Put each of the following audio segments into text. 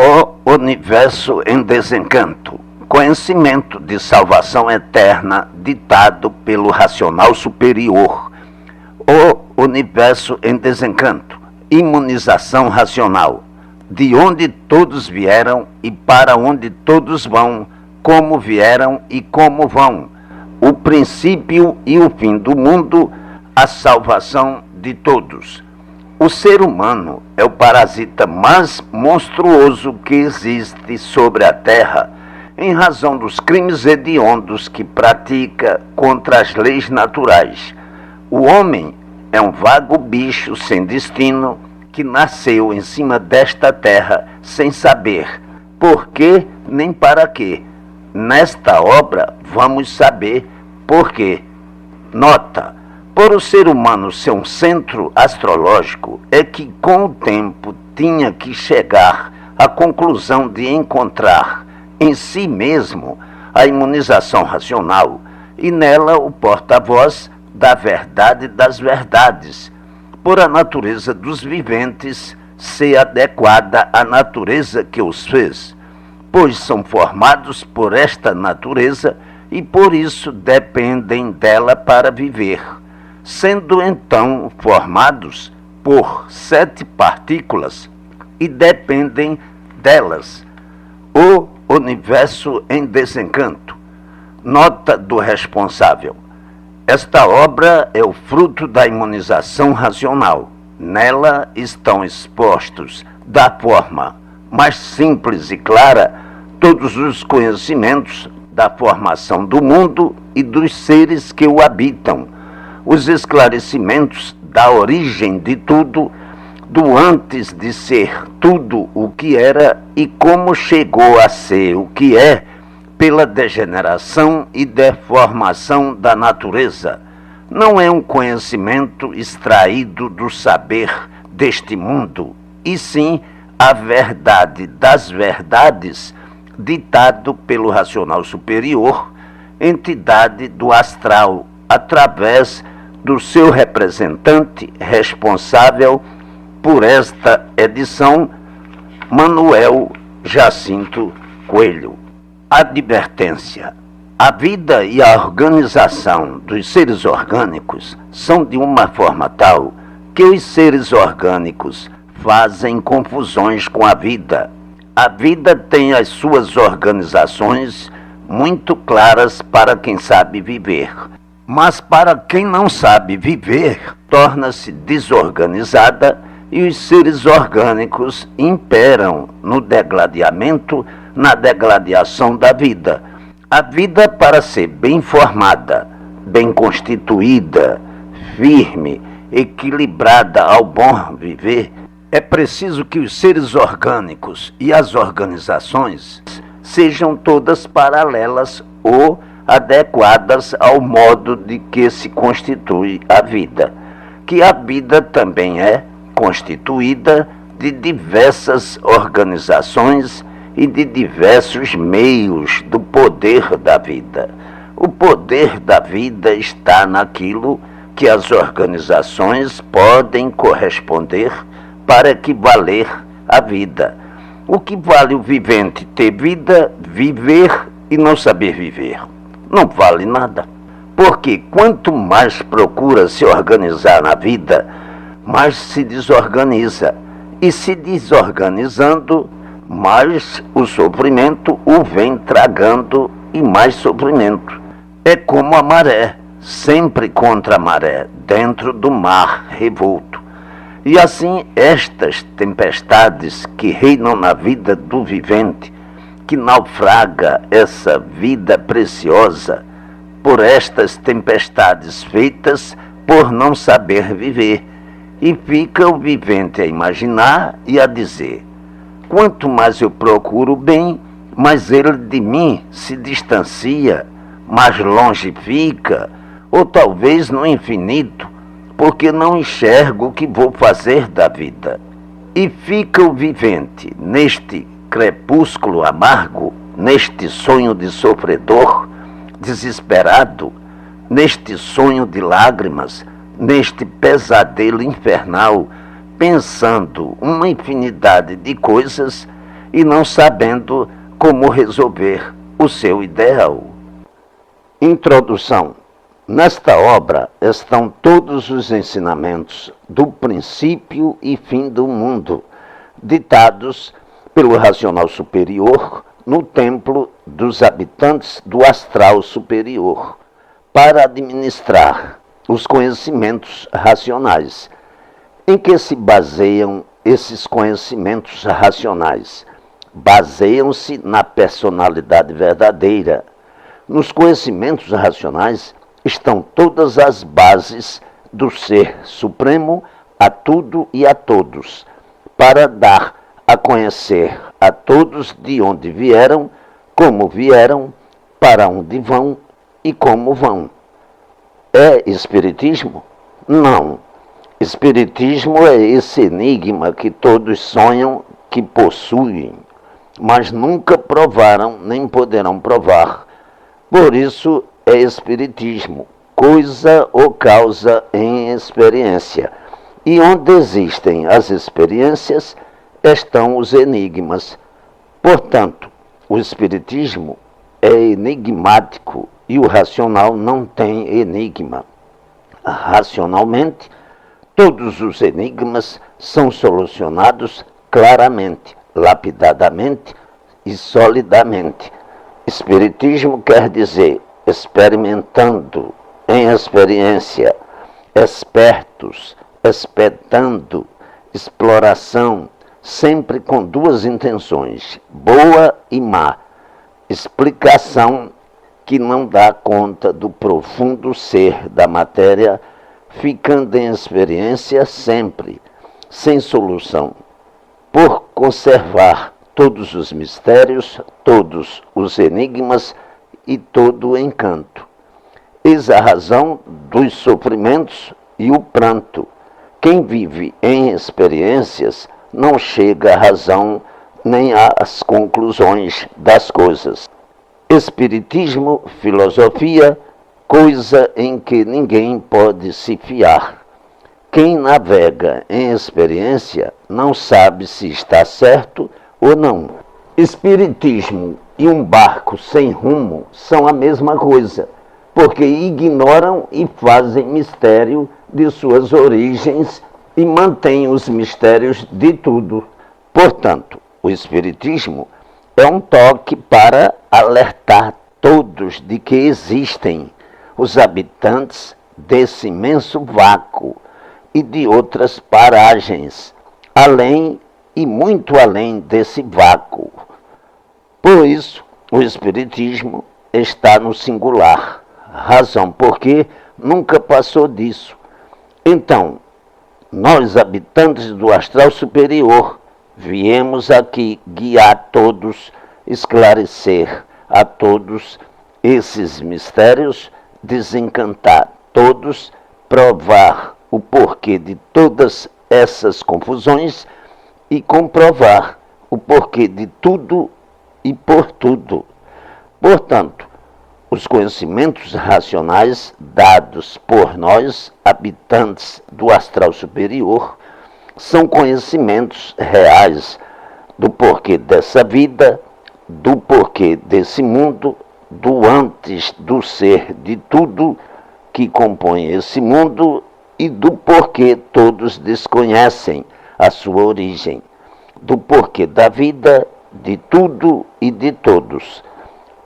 O universo em desencanto. Conhecimento de salvação eterna ditado pelo racional superior. O universo em desencanto. Imunização racional. De onde todos vieram e para onde todos vão, como vieram e como vão. O princípio e o fim do mundo, a salvação de todos. O ser humano é o parasita mais monstruoso que existe sobre a Terra, em razão dos crimes hediondos que pratica contra as leis naturais. O homem é um vago bicho sem destino que nasceu em cima desta terra sem saber por quê nem para quê. Nesta obra vamos saber por quê. Nota: por o ser humano ser um centro astrológico, é que com o tempo tinha que chegar à conclusão de encontrar em si mesmo a imunização racional e nela o porta-voz da verdade das verdades, por a natureza dos viventes ser adequada à natureza que os fez, pois são formados por esta natureza e por isso dependem dela para viver, sendo então formados por 7 partículas e dependem delas. O universo em desencanto. Nota do responsável. Esta obra é o fruto da imunização racional. Nela estão expostos, da forma mais simples e clara, todos os conhecimentos da formação do mundo e dos seres que o habitam, os esclarecimentos da origem de tudo, do antes de ser tudo o que era e como chegou a ser o que é, pela degeneração e deformação da natureza. Não é um conhecimento extraído do saber deste mundo, e sim a verdade das verdades, ditado pelo racional superior, entidade do astral, através do seu representante responsável por esta edição, Manuel Jacinto Coelho. Advertência: a vida e a organização dos seres orgânicos são de uma forma tal que os seres orgânicos fazem confusões com a vida. A vida tem as suas organizações muito claras para quem sabe viver, mas para quem não sabe viver, torna-se desorganizada e os seres orgânicos imperam no degladiamento, na degladiação da vida. A vida, para ser bem formada, bem constituída, firme, equilibrada ao bom viver, é preciso que os seres orgânicos e as organizações sejam todas paralelas ou adequadas ao modo de que se constitui a vida, que a vida também é constituída de diversas organizações e de diversos meios do poder da vida. O poder da vida está naquilo que as organizações podem corresponder para equivaler à vida. O que vale o vivente ter vida, viver e não saber viver? Não vale nada. Porque quanto mais procura se organizar na vida, mais se desorganiza. E se desorganizando, mais o sofrimento o vem tragando e mais sofrimento. É como a maré, sempre contra a maré, dentro do mar revolto. E assim estas tempestades que reinam na vida do vivente, que naufraga essa vida preciosa, por estas tempestades feitas por não saber viver, e fica o vivente a imaginar e a dizer: quanto mais eu procuro o bem, mais ele de mim se distancia, mais longe fica, ou talvez no infinito, porque não enxergo o que vou fazer da vida. E fica o vivente neste crepúsculo amargo, neste sonho de sofredor, desesperado, neste sonho de lágrimas, neste pesadelo infernal, pensando uma infinidade de coisas e não sabendo como resolver o seu ideal. Introdução. Nesta obra estão todos os ensinamentos do princípio e fim do mundo, ditados pelo racional superior no templo dos habitantes do astral superior, para administrar os conhecimentos racionais. Em que se baseiam esses conhecimentos racionais? Baseiam-se na personalidade verdadeira. Nos conhecimentos racionais estão todas as bases do Ser Supremo a tudo e a todos, para dar a conhecer a todos de onde vieram, como vieram, para onde vão e como vão. É Espiritismo? Não. Espiritismo é esse enigma que todos sonham que possuem, mas nunca provaram nem poderão provar. Por isso é Espiritismo, coisa ou causa em experiência. E onde existem as experiências, estão os enigmas. Portanto, o Espiritismo é enigmático e o racional não tem enigma. Racionalmente, todos os enigmas são solucionados claramente, lapidadamente e solidamente. Espiritismo quer dizer experimentando, em experiência, espertos, espetando, exploração, sempre com duas intenções, boa e má. Explicação que não dá conta do profundo ser da matéria, ficando em experiência sempre, sem solução, por conservar todos os mistérios, todos os enigmas e todo o encanto. Eis a razão dos sofrimentos e o pranto. Quem vive em experiências não chega à razão nem às conclusões das coisas. Espiritismo, filosofia, coisa em que ninguém pode se fiar. Quem navega em experiência não sabe se está certo ou não. Espiritismo e um barco sem rumo são a mesma coisa, porque ignoram e fazem mistério de suas origens e mantêm os mistérios de tudo. Portanto, o Espiritismo é um toque para alertar todos de que existem os habitantes desse imenso vácuo e de outras paragens, além e muito além desse vácuo. Por isso, o Espiritismo está no singular, razão porque nunca passou disso. Então, nós, habitantes do astral superior, viemos aqui guiar todos, esclarecer a todos esses mistérios, desencantar todos, provar o porquê de todas essas confusões e comprovar o porquê de tudo e por tudo. Portanto, os conhecimentos racionais dados por nós, habitantes do astral superior, são conhecimentos reais do porquê dessa vida, do porquê desse mundo, do antes do ser de tudo que compõe esse mundo e do porquê todos desconhecem a sua origem, do porquê da vida, de tudo e de todos.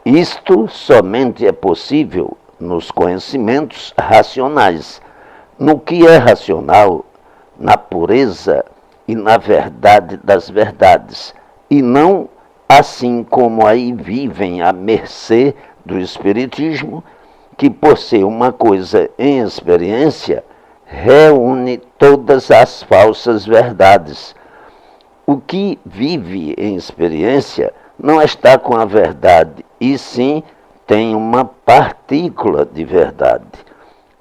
Isto somente é possível nos conhecimentos racionais, no que é racional, na pureza e na verdade das verdades, e não assim como aí vivem à mercê do Espiritismo, que por ser uma coisa em experiência, reúne todas as falsas verdades. O que vive em experiência não está com a verdade, e sim tem uma partícula de verdade.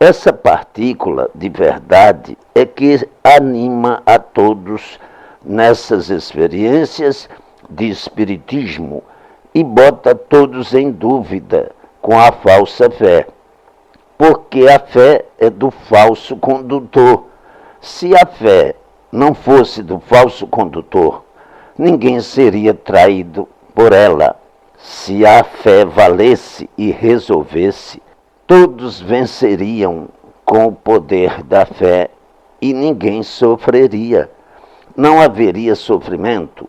Essa partícula de verdade é que anima a todos nessas experiências de espiritismo e bota todos em dúvida com a falsa fé. Porque a fé é do falso condutor. Se a fé não fosse do falso condutor, ninguém seria traído por ela. Se a fé valesse e resolvesse, todos venceriam com o poder da fé e ninguém sofreria. Não haveria sofrimento,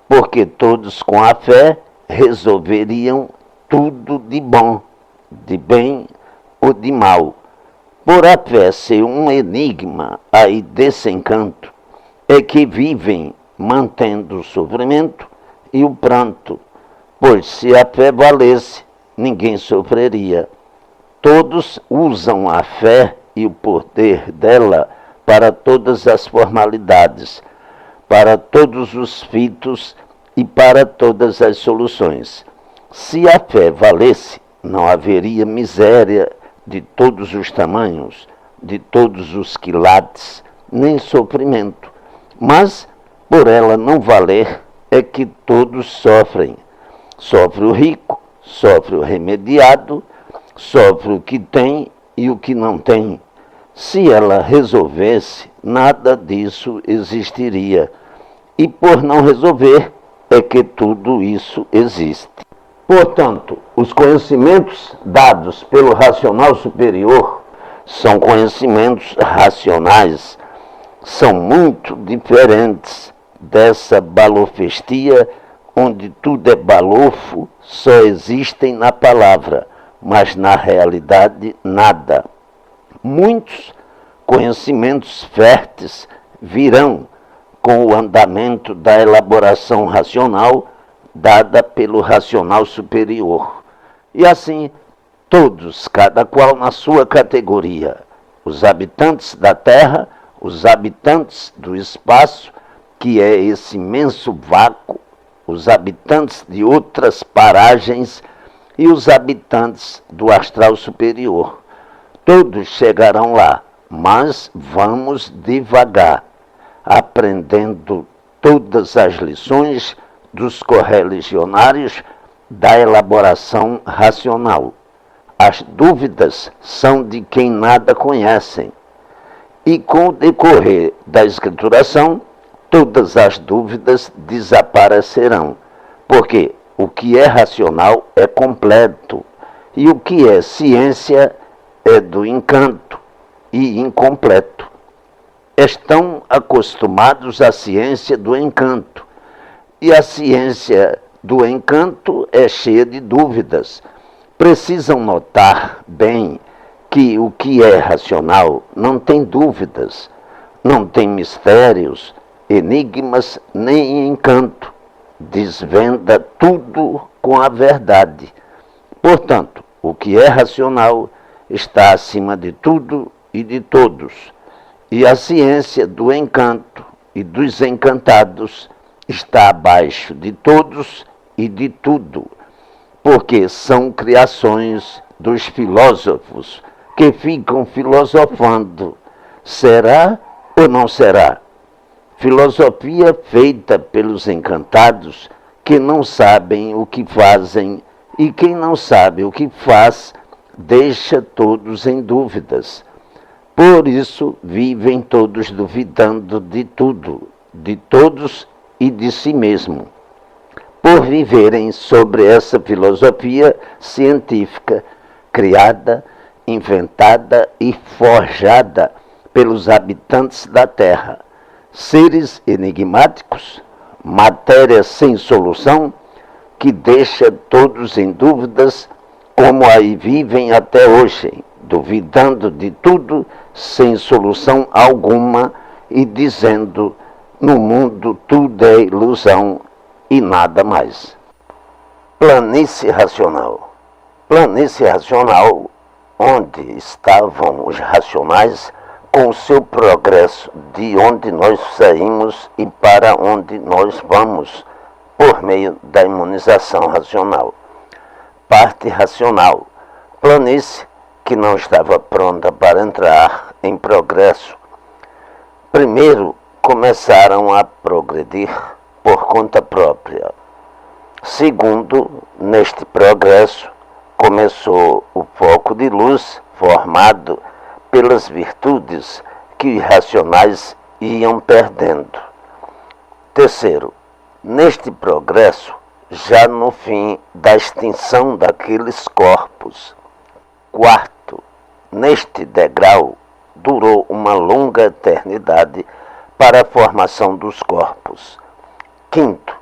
porque todos com a fé resolveriam tudo de bom, de bem ou de mal. Por a fé ser um enigma aí desse encanto, é que vivem mantendo o sofrimento e o pranto, pois se a fé valesse, ninguém sofreria. Todos usam a fé e o poder dela para todas as formalidades, para todos os fitos e para todas as soluções. Se a fé valesse, não haveria miséria de todos os tamanhos, de todos os quilates, nem sofrimento. Mas, por ela não valer, é que todos sofrem. Sofre o rico, sofre o remediado, sofre o que tem e o que não tem. Se ela resolvesse, nada disso existiria. E por não resolver, é que tudo isso existe. Portanto, os conhecimentos dados pelo racional superior são conhecimentos racionais, são muito diferentes dessa balofestia onde tudo é balofo, só existem na palavra, mas na realidade nada. Muitos conhecimentos férteis virão com o andamento da elaboração racional dada pelo racional superior. E assim, todos, cada qual na sua categoria, os habitantes da Terra, os habitantes do espaço, que é esse imenso vácuo, os habitantes de outras paragens e os habitantes do astral superior. Todos chegarão lá, mas vamos devagar, aprendendo todas as lições dos correligionários da elaboração racional. As dúvidas são de quem nada conhecem. E com o decorrer da escrituração, todas as dúvidas desaparecerão, porque o que é racional é completo, e o que é ciência é do encanto e incompleto. Estão acostumados à ciência do encanto, e a ciência do encanto é cheia de dúvidas. Precisam notar bem que o que é racional não tem dúvidas, não tem mistérios, enigmas nem encanto. Desvenda tudo com a verdade. Portanto, o que é racional está acima de tudo e de todos. E a ciência do encanto e dos encantados está abaixo de todos e de tudo, porque são criações dos filósofos que ficam filosofando. Será ou não será? Filosofia feita pelos encantados que não sabem o que fazem, e quem não sabe o que faz deixa todos em dúvidas. Por isso vivem todos duvidando de tudo, de todos e de si mesmo. Por viverem sobre essa filosofia científica criada, inventada e forjada pelos habitantes da Terra, seres enigmáticos, matéria sem solução, que deixa todos em dúvidas, como aí vivem até hoje, duvidando de tudo, sem solução alguma, e dizendo: no mundo tudo é ilusão e nada mais. Planície racional. Planície racional, onde estavam os racionais com o seu progresso de onde nós saímos e para onde nós vamos, por meio da imunização racional. Parte racional. Planície que não estava pronta para entrar em progresso. Primeiro, começaram a progredir por conta própria. Segundo, neste progresso, começou o foco de luz formado pelas virtudes que os racionais iam perdendo. Terceiro, Neste progresso, já no fim da extinção daqueles corpos. Quarto, neste degrau, durou uma longa eternidade para a formação dos corpos. Quinto,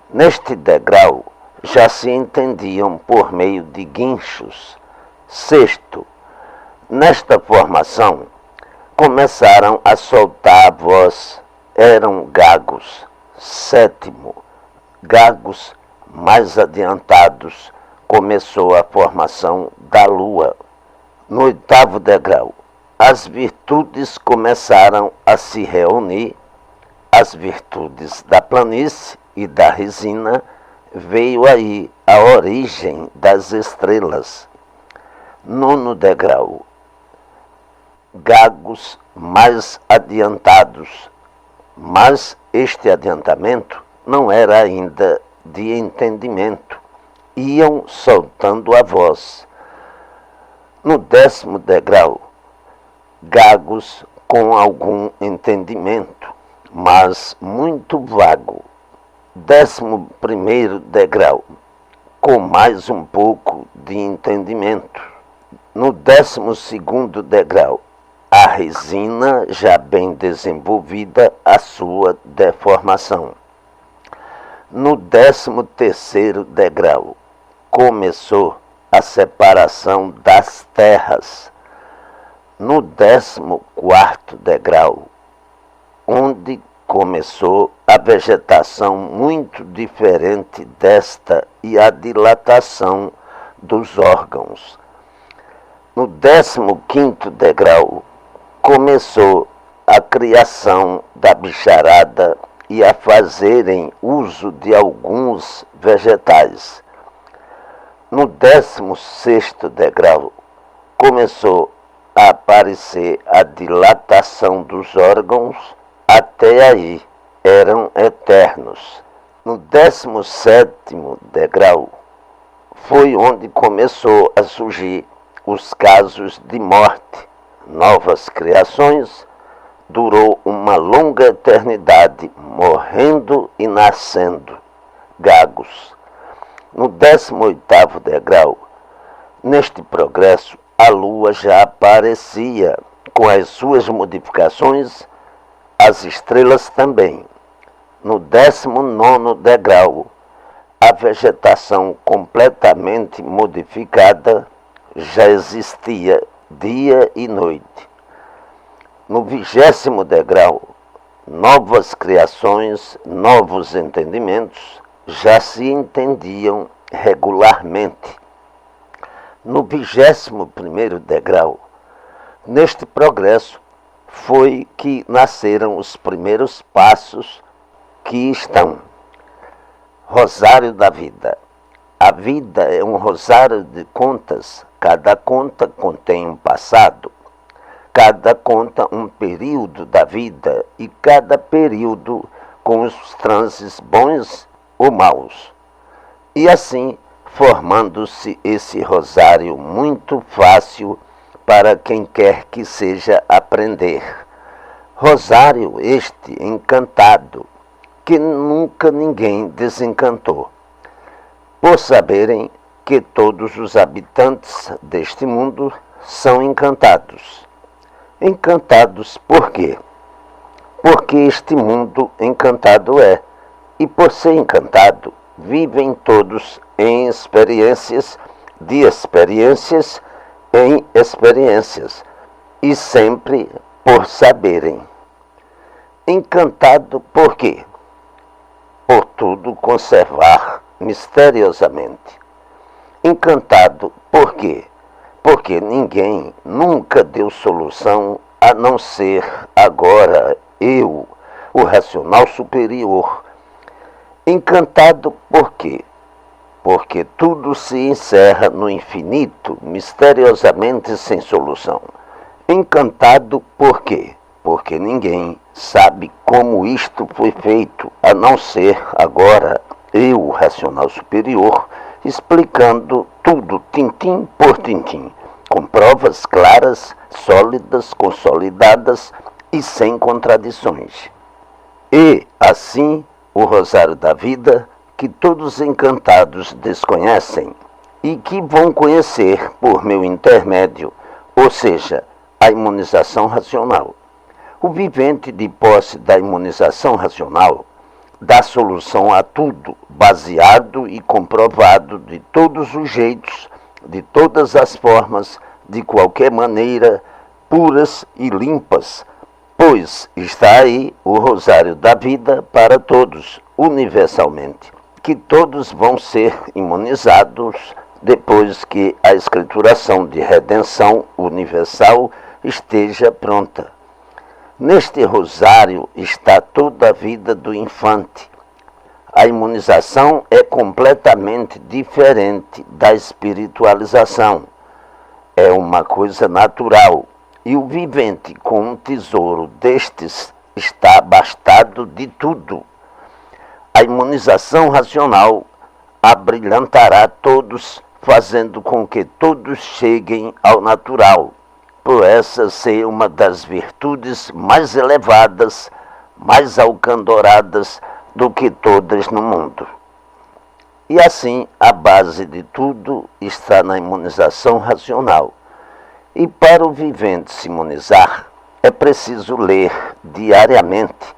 neste degrau, já se entendiam por meio de guinchos. Sexto, nesta formação, começaram a soltar a voz, eram gagos. Sétimo, gagos mais adiantados, começou a formação da lua. No oitavo degrau, as virtudes começaram a se reunir, as virtudes da planície e da resina, veio aí a origem das estrelas. Nono degrau, gagos mais adiantados, mas este adiantamento não era ainda de entendimento, iam soltando a voz. No décimo degrau, gagos com algum entendimento, mas muito vago. 11º degrau, com mais um pouco de entendimento. No 12º degrau, a resina já bem desenvolvida, a sua deformação. No 13º degrau, começou a separação das terras. No 14º degrau, onde começou a vegetação muito diferente desta e a dilatação dos órgãos. No 15º degrau, começou a criação da bicharada e a fazerem uso de alguns vegetais. No 16º degrau, começou a aparecer a dilatação dos órgãos, até aí eram eternos. No 17º degrau, foi onde começou a surgir os casos de morte, novas criações, durou uma longa eternidade, morrendo e nascendo, gagos. No 18º degrau, neste progresso, a lua já aparecia com as suas modificações, as estrelas também. No 19º degrau, a vegetação completamente modificada já existia dia e noite. No 20º degrau, novas criações, novos entendimentos já se entendiam regularmente. No 21º degrau, neste progresso, foi que nasceram os primeiros passos que estão. Rosário da vida. A vida é um rosário de contas, cada conta contém um passado, cada conta um período da vida e cada período com os transes bons ou maus. E assim, formando-se esse rosário muito fácil para quem quer que seja aprender. Rosário este encantado, que nunca ninguém desencantou, por saberem que todos os habitantes deste mundo são encantados. Encantados por quê? Porque este mundo encantado é, e por ser encantado, vivem todos em experiências, de experiências em experiências, e sempre por saberem. Encantado por quê? Por tudo conservar misteriosamente. Encantado por quê? Porque ninguém nunca deu solução a não ser agora eu, o racional superior. Encantado por quê? Porque tudo se encerra no infinito, misteriosamente sem solução. Encantado por quê? Porque ninguém sabe como isto foi feito, a não ser agora eu, o racional superior, explicando tudo tintim por tintim, com provas claras, sólidas, consolidadas e sem contradições. E, assim, o Rosário da Vida, que todos os encantados desconhecem e que vão conhecer por meu intermédio, ou seja, a imunização racional. O vivente, de posse da imunização racional, dá solução a tudo, baseado e comprovado de todos os jeitos, de todas as formas, de qualquer maneira, puras e limpas, pois está aí o Rosário da Vida para todos, universalmente, que todos vão ser imunizados depois que a escrituração de redenção universal esteja pronta. Neste rosário está toda a vida do infante. A imunização é completamente diferente da espiritualização. É uma coisa natural. E o vivente com um tesouro destes está abastado de tudo. A imunização racional abrilhantará todos, fazendo com que todos cheguem ao natural, por essa ser uma das virtudes mais elevadas, mais alcandoradas do que todas no mundo. E assim, a base de tudo está na imunização racional. E para o vivente se imunizar, é preciso ler diariamente,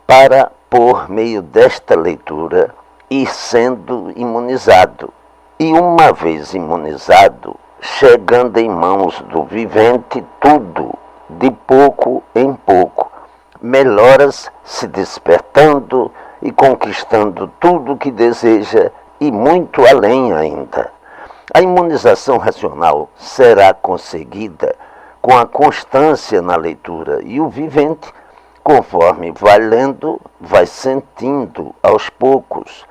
para, por meio desta leitura, ir sendo imunizado. E uma vez imunizado, chegando em mãos do vivente tudo, de pouco em pouco, melhoras se despertando e conquistando tudo que deseja e muito além ainda. A imunização racional será conseguida com a constância na leitura e o vivente, conforme vai lendo, vai sentindo aos poucos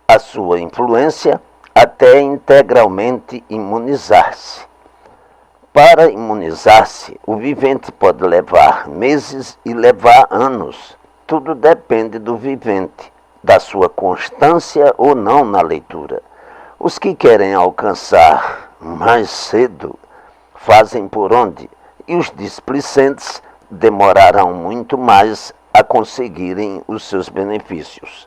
a sua influência até integralmente imunizar-se. Para imunizar-se, o vivente pode levar meses e levar anos. Tudo depende do vivente, da sua constância ou não na leitura. Os que querem alcançar mais cedo fazem por onde, e os displicentes demorarão muito mais a conseguirem os seus benefícios.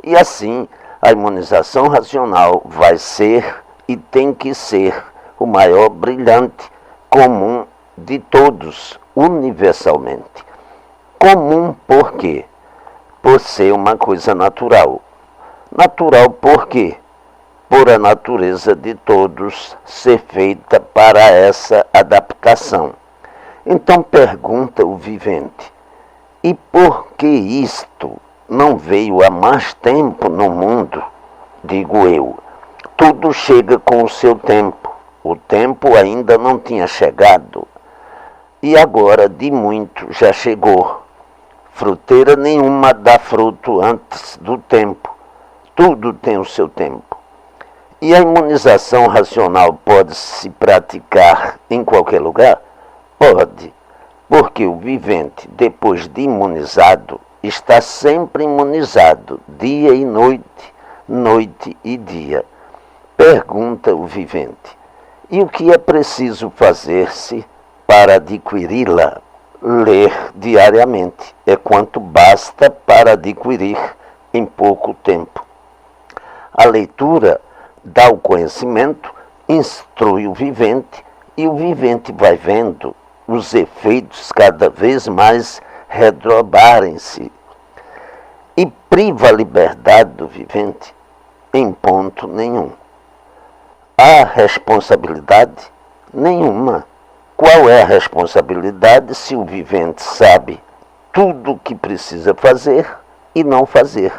E assim, a imunização racional vai ser e tem que ser o maior brilhante comum de todos, universalmente. Comum por quê? Por ser uma coisa natural. Natural por quê? Por a natureza de todos ser feita para essa adaptação. Então pergunta o vivente, e por que isto não veio há mais tempo no mundo? Digo eu, tudo chega com o seu tempo. O tempo ainda não tinha chegado. E agora de muito já chegou. Fruteira nenhuma dá fruto antes do tempo. Tudo tem o seu tempo. E a imunização racional pode se praticar em qualquer lugar? Pode, porque o vivente, depois de imunizado, está sempre imunizado, dia e noite, noite e dia. Pergunta o vivente, e o que é preciso fazer-se para adquiri-la? Ler diariamente é quanto basta para adquirir em pouco tempo. A leitura dá o conhecimento, instrui o vivente, e o vivente vai vendo os efeitos cada vez mais redrobarem-se. E priva a liberdade do vivente em ponto nenhum. Há responsabilidade? Nenhuma. Qual é a responsabilidade se o vivente sabe tudo o que precisa fazer e não fazer?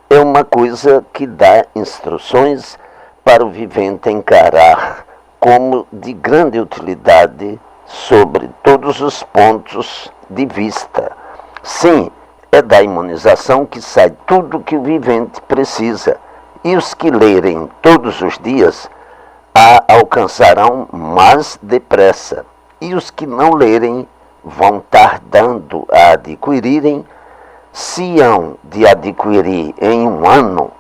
É uma coisa que dá instruções para o vivente encarar como de grande utilidade sobre todos os pontos de vista. Sim, é da imunização que sai tudo o que o vivente precisa. E os que lerem todos os dias a alcançarão mais depressa. E os que não lerem vão tardando a adquirirem, se hão de adquirir em um ano,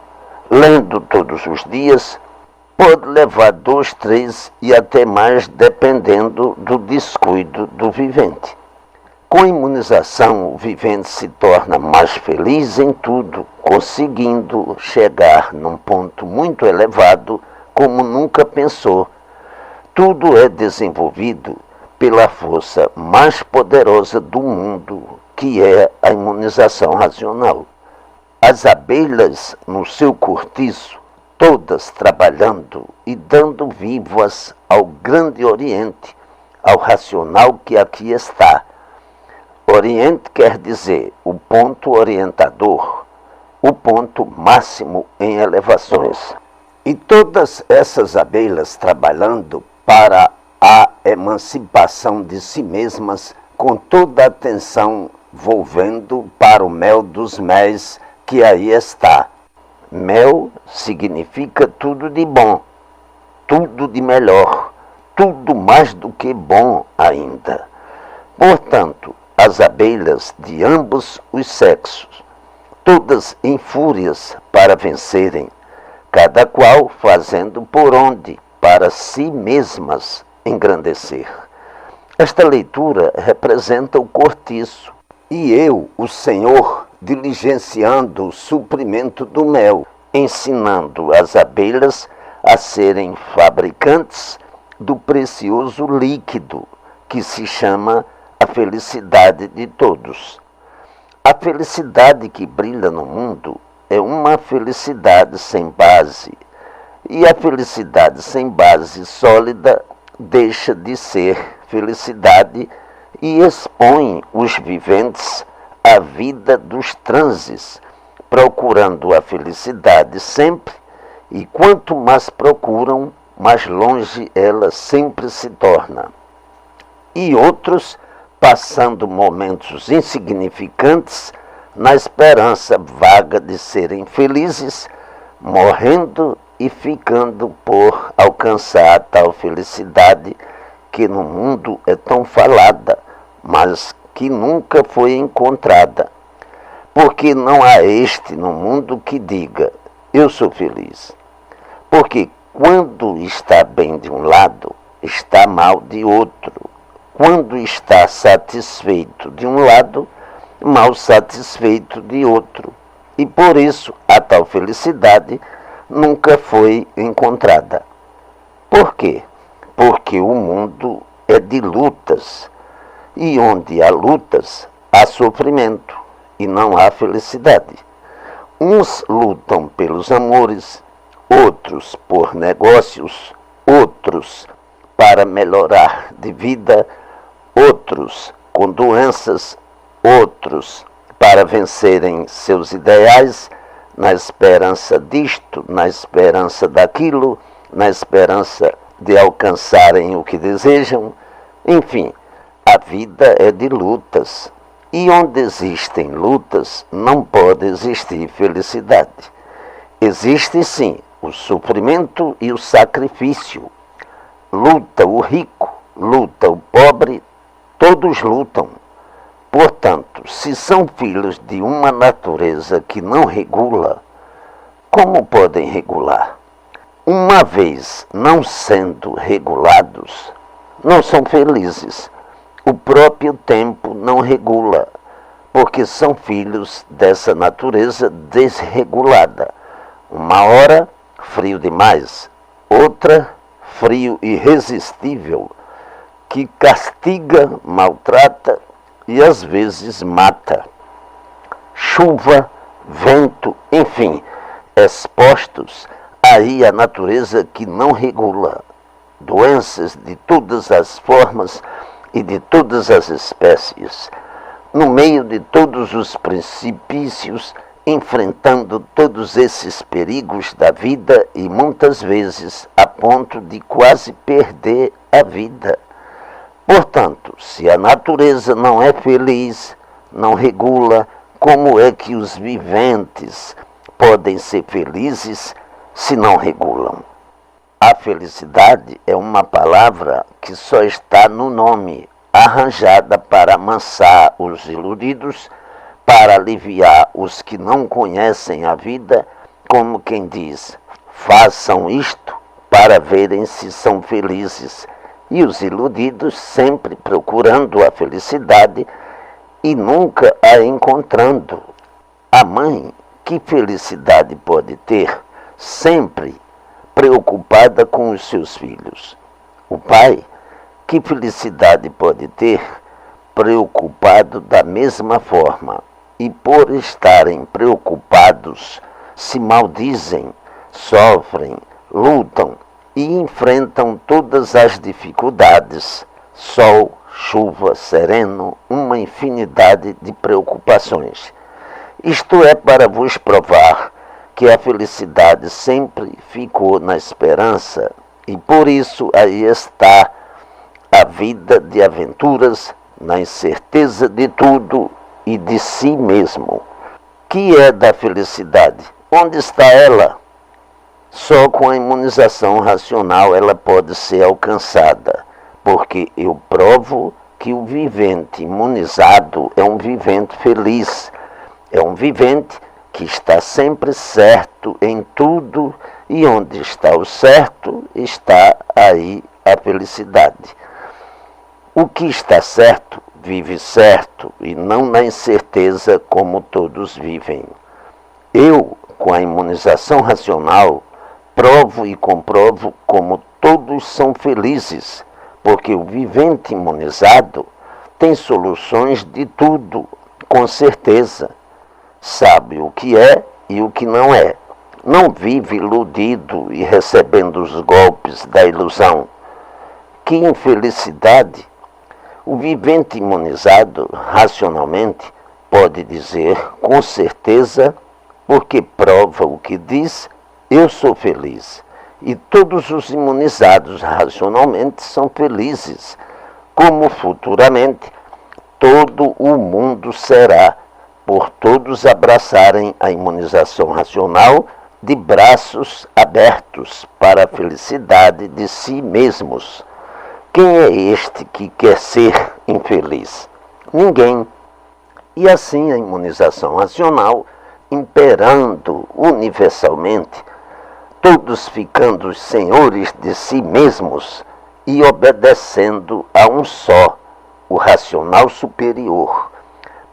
lendo todos os dias, pode levar 2, 3 e até mais, dependendo do descuido do vivente. Com a imunização, o vivente se torna mais feliz em tudo, conseguindo chegar num ponto muito elevado como nunca pensou. Tudo é desenvolvido pela força mais poderosa do mundo, que é a imunização racional. As abelhas no seu cortiço, todas trabalhando e dando vivas ao grande Oriente, ao racional que aqui está. Oriente quer dizer o ponto orientador, o ponto máximo em elevações. E todas essas abelhas trabalhando para a emancipação de si mesmas, com toda a atenção volvendo para o mel dos méis que aí está. Mel significa tudo de bom, tudo de melhor, tudo mais do que bom ainda. Portanto, as abelhas de ambos os sexos, todas em fúrias para vencerem, cada qual fazendo por onde para si mesmas engrandecer. Esta leitura representa o cortiço, e eu, o Senhor, diligenciando o suprimento do mel, ensinando as abelhas a serem fabricantes do precioso líquido, que se chama a felicidade de todos. A felicidade que brilha no mundo é uma felicidade sem base, e a felicidade sem base sólida deixa de ser felicidade e expõe os viventes à vida dos transes, procurando a felicidade sempre, e quanto mais procuram, mais longe ela sempre se torna. E outros passando momentos insignificantes na esperança vaga de serem felizes, morrendo e ficando por alcançar a tal felicidade que no mundo é tão falada, mas que nunca foi encontrada. Porque não há este no mundo que diga, eu sou feliz. Porque quando está bem de um lado, está mal de outro. Quando está satisfeito de um lado, mal satisfeito de outro. E por isso a tal felicidade nunca foi encontrada. Por quê? Porque o mundo é de lutas, e onde há lutas, há sofrimento, e não há felicidade. Uns lutam pelos amores, outros por negócios, outros para melhorar de vida, outros com doenças, outros para vencerem seus ideais, na esperança disto, na esperança daquilo, na esperança de alcançarem o que desejam. Enfim, a vida é de lutas, e onde existem lutas não pode existir felicidade. Existe sim o sofrimento e o sacrifício. Luta o rico, luta o pobre, todos lutam. Portanto, se são filhos de uma natureza que não regula, como podem regular? Uma vez não sendo regulados, não são felizes. O próprio tempo não regula, porque são filhos dessa natureza desregulada. Uma hora, frio demais, outra, frio irresistível, que castiga, maltrata e às vezes mata. Chuva, vento, enfim, expostos aí à natureza que não regula. Doenças de todas as formas e de todas as espécies. No meio de todos os precipícios, enfrentando todos esses perigos da vida e muitas vezes a ponto de quase perder a vida. Portanto, se a natureza não é feliz, não regula, como é que os viventes podem ser felizes se não regulam? A felicidade é uma palavra que só está no nome, arranjada para amansar os iludidos, para aliviar os que não conhecem a vida, como quem diz, façam isto para verem se são felizes. E os iludidos, sempre procurando a felicidade, e nunca a encontrando. A mãe, que felicidade pode ter, sempre preocupada com os seus filhos? O pai, que felicidade pode ter, preocupado da mesma forma, e por estarem preocupados, se maldizem, sofrem, lutam e enfrentam todas as dificuldades, sol, chuva, sereno, uma infinidade de preocupações. Isto é para vos provar que a felicidade sempre ficou na esperança, e por isso aí está a vida de aventuras, na incerteza de tudo e de si mesmo. Que é da felicidade? Onde está ela? Só com a imunização racional ela pode ser alcançada, porque eu provo que o vivente imunizado é um vivente feliz, é um vivente que está sempre certo em tudo, e onde está o certo, está aí a felicidade. O que está certo, vive certo, e não na incerteza como todos vivem. Eu, com a imunização racional, provo e comprovo como todos são felizes, porque o vivente imunizado tem soluções de tudo, com certeza. Sabe o que é e o que não é. Não vive iludido e recebendo os golpes da ilusão. Que infelicidade! O vivente imunizado, racionalmente, pode dizer com certeza, porque prova o que diz, eu sou feliz. E todos os imunizados racionalmente são felizes, como futuramente todo o mundo será, por todos abraçarem a imunização racional de braços abertos para a felicidade de si mesmos. Quem é este que quer ser infeliz? Ninguém. E assim a imunização racional, imperando universalmente, todos ficando os senhores de si mesmos e obedecendo a um só, o racional superior,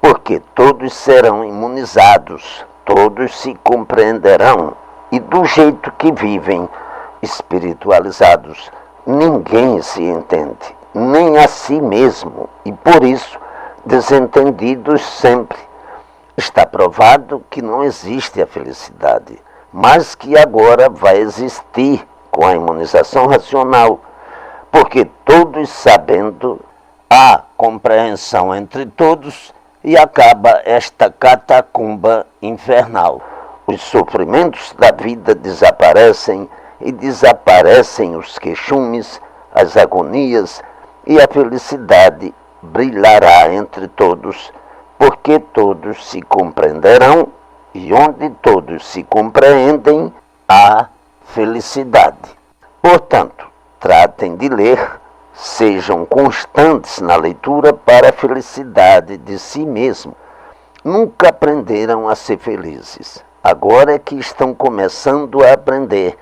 porque todos serão imunizados, todos se compreenderão, e do jeito que vivem, espiritualizados, ninguém se entende, nem a si mesmo, e por isso, desentendidos sempre. Está provado que não existe a felicidade, mas que agora vai existir com a imunização racional, porque todos sabendo, há compreensão entre todos e acaba esta catacumba infernal. Os sofrimentos da vida desaparecem e desaparecem os queixumes, as agonias, e a felicidade brilhará entre todos, porque todos se compreenderão, e onde todos se compreendem, há felicidade. Portanto, tratem de ler, sejam constantes na leitura para a felicidade de si mesmo. Nunca aprenderam a ser felizes. Agora é que estão começando a aprender.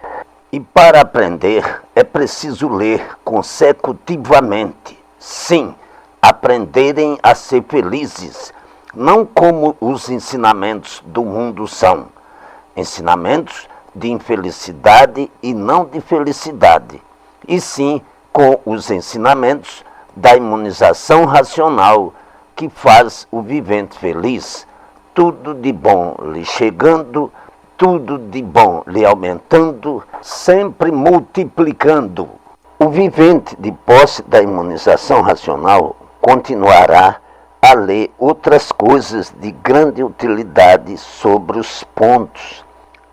E para aprender é preciso ler consecutivamente. Sim, aprenderem a ser felizes, não como os ensinamentos do mundo são. Ensinamentos de infelicidade e não de felicidade. E sim com os ensinamentos da imunização racional que faz o vivente feliz. Tudo de bom lhe chegando, tudo de bom lhe aumentando, sempre multiplicando. O vivente de posse da imunização racional continuará a ler outras coisas de grande utilidade sobre os pontos.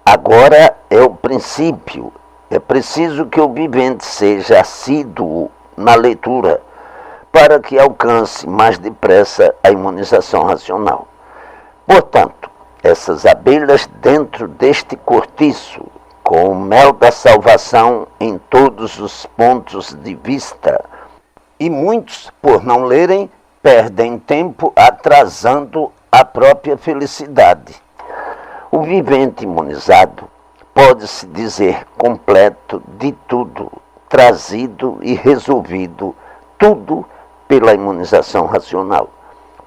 Agora é o princípio. É preciso que o vivente seja assíduo na leitura para que alcance mais depressa a imunização racional. Portanto, essas abelhas dentro deste cortiço, com o mel da salvação em todos os pontos de vista, e muitos, por não lerem, perdem tempo atrasando a própria felicidade. O vivente imunizado pode-se dizer completo de tudo, trazido e resolvido, tudo pela imunização racional.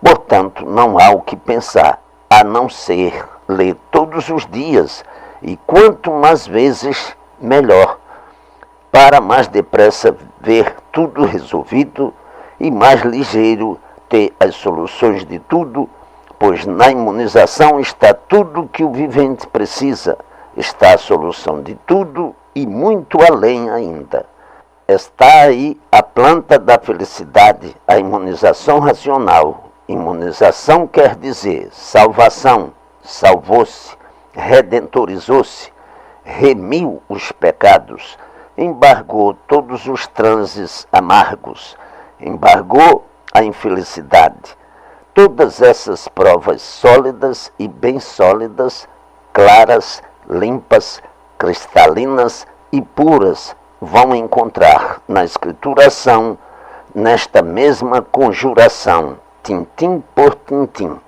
Portanto, não há o que pensar, a não ser ler todos os dias, e quanto mais vezes, melhor, para mais depressa ver tudo resolvido e mais ligeiro ter as soluções de tudo, pois na imunização está tudo que o vivente precisa, está a solução de tudo e muito além ainda. Está aí a planta da felicidade, a imunização racional. Imunização quer dizer salvação, salvou-se, redentorizou-se, remiu os pecados, embargou todos os transes amargos, embargou a infelicidade. Todas essas provas sólidas e bem sólidas, claras, limpas, cristalinas e puras, vão encontrar na escrituração, nesta mesma conjuração, tintim por tintim,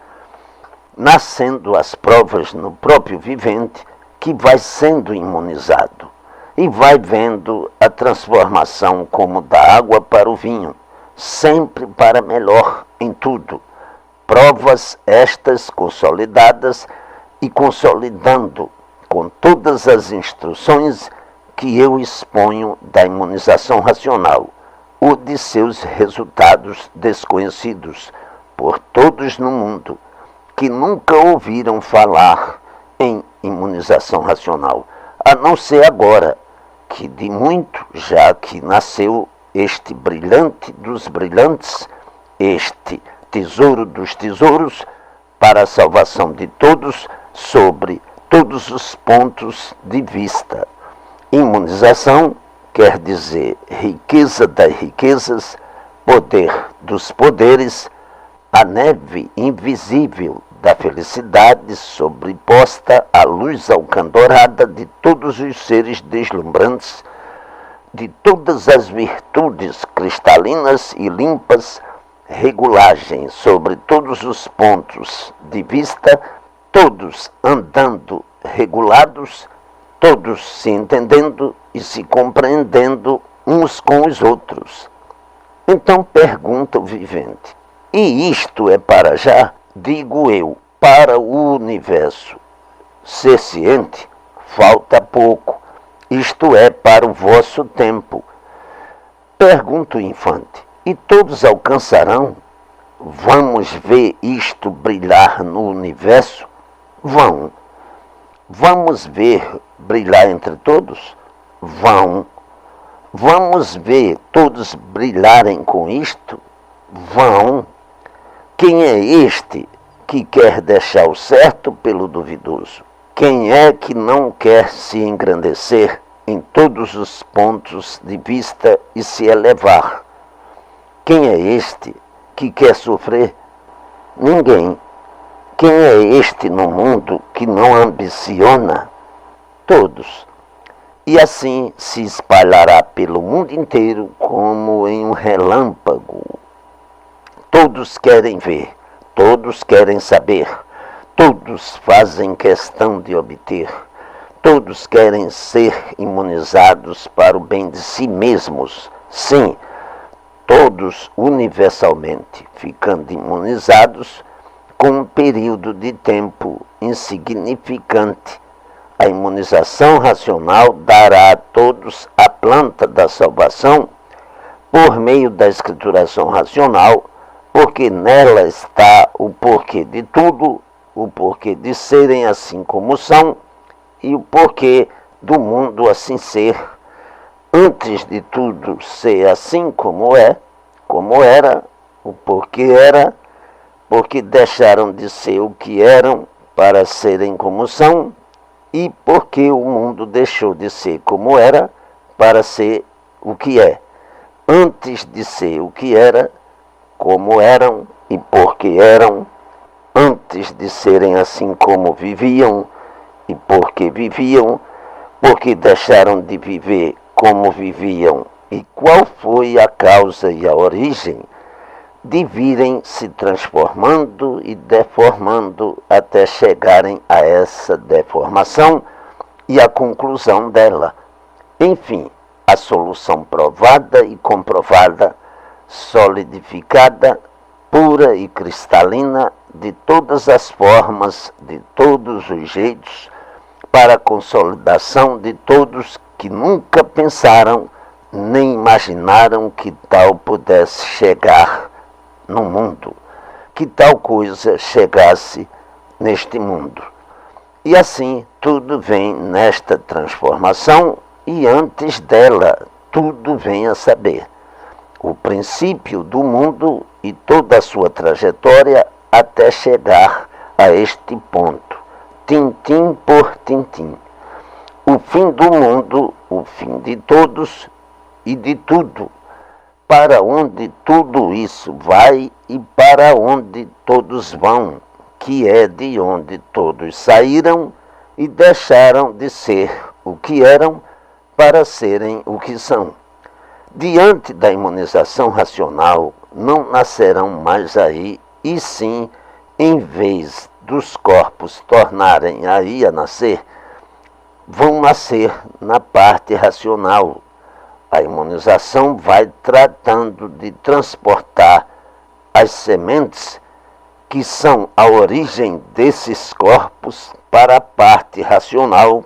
nascendo as provas no próprio vivente, que vai sendo imunizado e vai vendo a transformação como da água para o vinho, sempre para melhor em tudo. Provas estas consolidadas e consolidando com todas as instruções que eu exponho da imunização racional, ou de seus resultados desconhecidos por todos no mundo, que nunca ouviram falar em imunização racional, a não ser agora, que de muito, já que nasceu este brilhante dos brilhantes, este tesouro dos tesouros, para a salvação de todos, sobre todos os pontos de vista. Imunização quer dizer riqueza das riquezas, poder dos poderes, a neve invisível da felicidade sobreposta à luz alcandorada de todos os seres deslumbrantes, de todas as virtudes cristalinas e limpas, regulagem sobre todos os pontos de vista, todos andando regulados, todos se entendendo e se compreendendo uns com os outros. Então pergunta o vivente, e isto é para já? Digo eu, para o universo ser ciente, falta pouco, isto é para o vosso tempo. Pergunta o infante, e todos alcançarão? Vamos ver isto brilhar no universo? Vão. Vamos ver brilhar entre todos? Vão. Vamos ver todos brilharem com isto? Vão. Quem é este que quer deixar o certo pelo duvidoso? Quem é que não quer se engrandecer em todos os pontos de vista e se elevar? Quem é este que quer sofrer? Ninguém. Quem é este no mundo que não ambiciona? Todos. E assim se espalhará pelo mundo inteiro como em um relâmpago. Todos querem ver, todos querem saber, todos fazem questão de obter, todos querem ser imunizados para o bem de si mesmos. Sim, todos universalmente ficando imunizados com um período de tempo insignificante. A imunização racional dará a todos a planta da salvação por meio da escrituração racional, porque nela está o porquê de tudo, o porquê de serem assim como são e o porquê do mundo assim ser. Antes de tudo ser assim como é, como era, o porquê era, porque deixaram de ser o que eram para serem como são, e porque o mundo deixou de ser como era para ser o que é. Antes de ser o que era, como eram e porque eram, antes de serem assim como viviam e porque viviam, porque deixaram de viver como viviam. E qual foi a causa e a origem de virem se transformando e deformando até chegarem a essa deformação e a conclusão dela? Enfim, a solução provada e comprovada, solidificada pura e cristalina, de todas as formas, de todos os jeitos, para a consolidação de todos que nunca pensaram nem imaginaram que tal pudesse chegar no mundo, que tal coisa chegasse neste mundo. E assim tudo vem nesta transformação e antes dela tudo vem a saber. O princípio do mundo e toda a sua trajetória até chegar a este ponto, tintim por tintim. O fim do mundo, o fim de todos e de tudo, para onde tudo isso vai e para onde todos vão, que é de onde todos saíram e deixaram de ser o que eram para serem o que são. Diante da imunização racional, não nascerão mais aí, e sim, em vez dos corpos tornarem aí a nascer, vão nascer na parte racional. A imunização vai tratando de transportar as sementes que são a origem desses corpos para a parte racional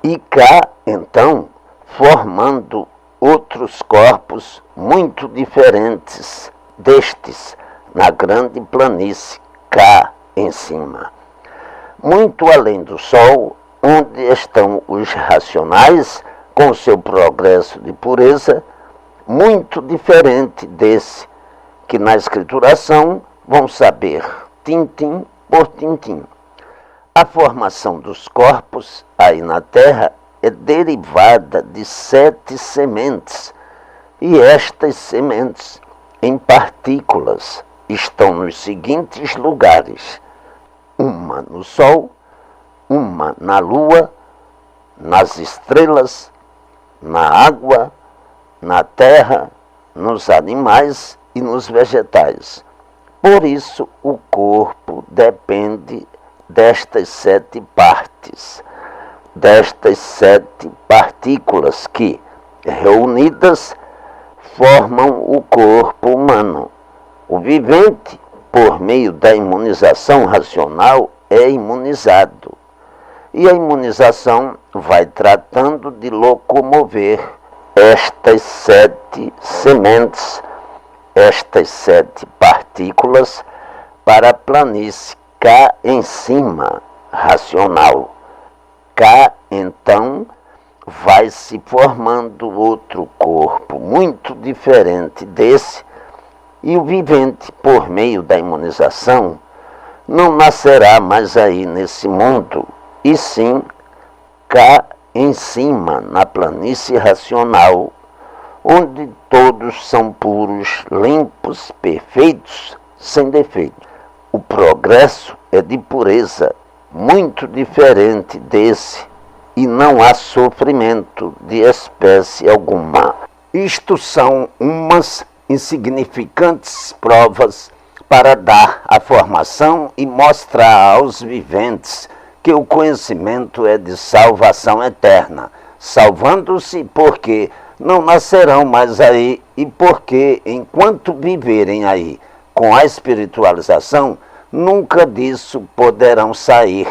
e cá, então, formando outros corpos muito diferentes destes na grande planície cá em cima. Muito além do Sol, onde estão os racionais com seu progresso de pureza, muito diferente desse que na escrituração vão saber tintim por tintim. A formação dos corpos aí na Terra é derivada de 7 sementes, e estas sementes, em partículas, estão nos seguintes lugares: uma no Sol, uma na Lua, nas estrelas, na água, na terra, nos animais e nos vegetais. Por isso, o corpo depende destas 7 partes, destas 7 partículas que, reunidas, formam o corpo humano. O vivente, por meio da imunização racional, é imunizado. E a imunização vai tratando de locomover estas 7 sementes, estas 7 partículas, para a planície cá em cima, racional. Cá, então, vai se formando outro corpo muito diferente desse, e o vivente, por meio da imunização, não nascerá mais aí nesse mundo, e sim cá em cima, na planície racional, onde todos são puros, limpos, perfeitos, sem defeito. O progresso é de pureza, muito diferente desse, e não há sofrimento de espécie alguma. Isto são umas insignificantes provas para dar a formação e mostrar aos viventes que o conhecimento é de salvação eterna, salvando-se porque não nascerão mais aí e porque, enquanto viverem aí com a espiritualização, nunca disso poderão sair.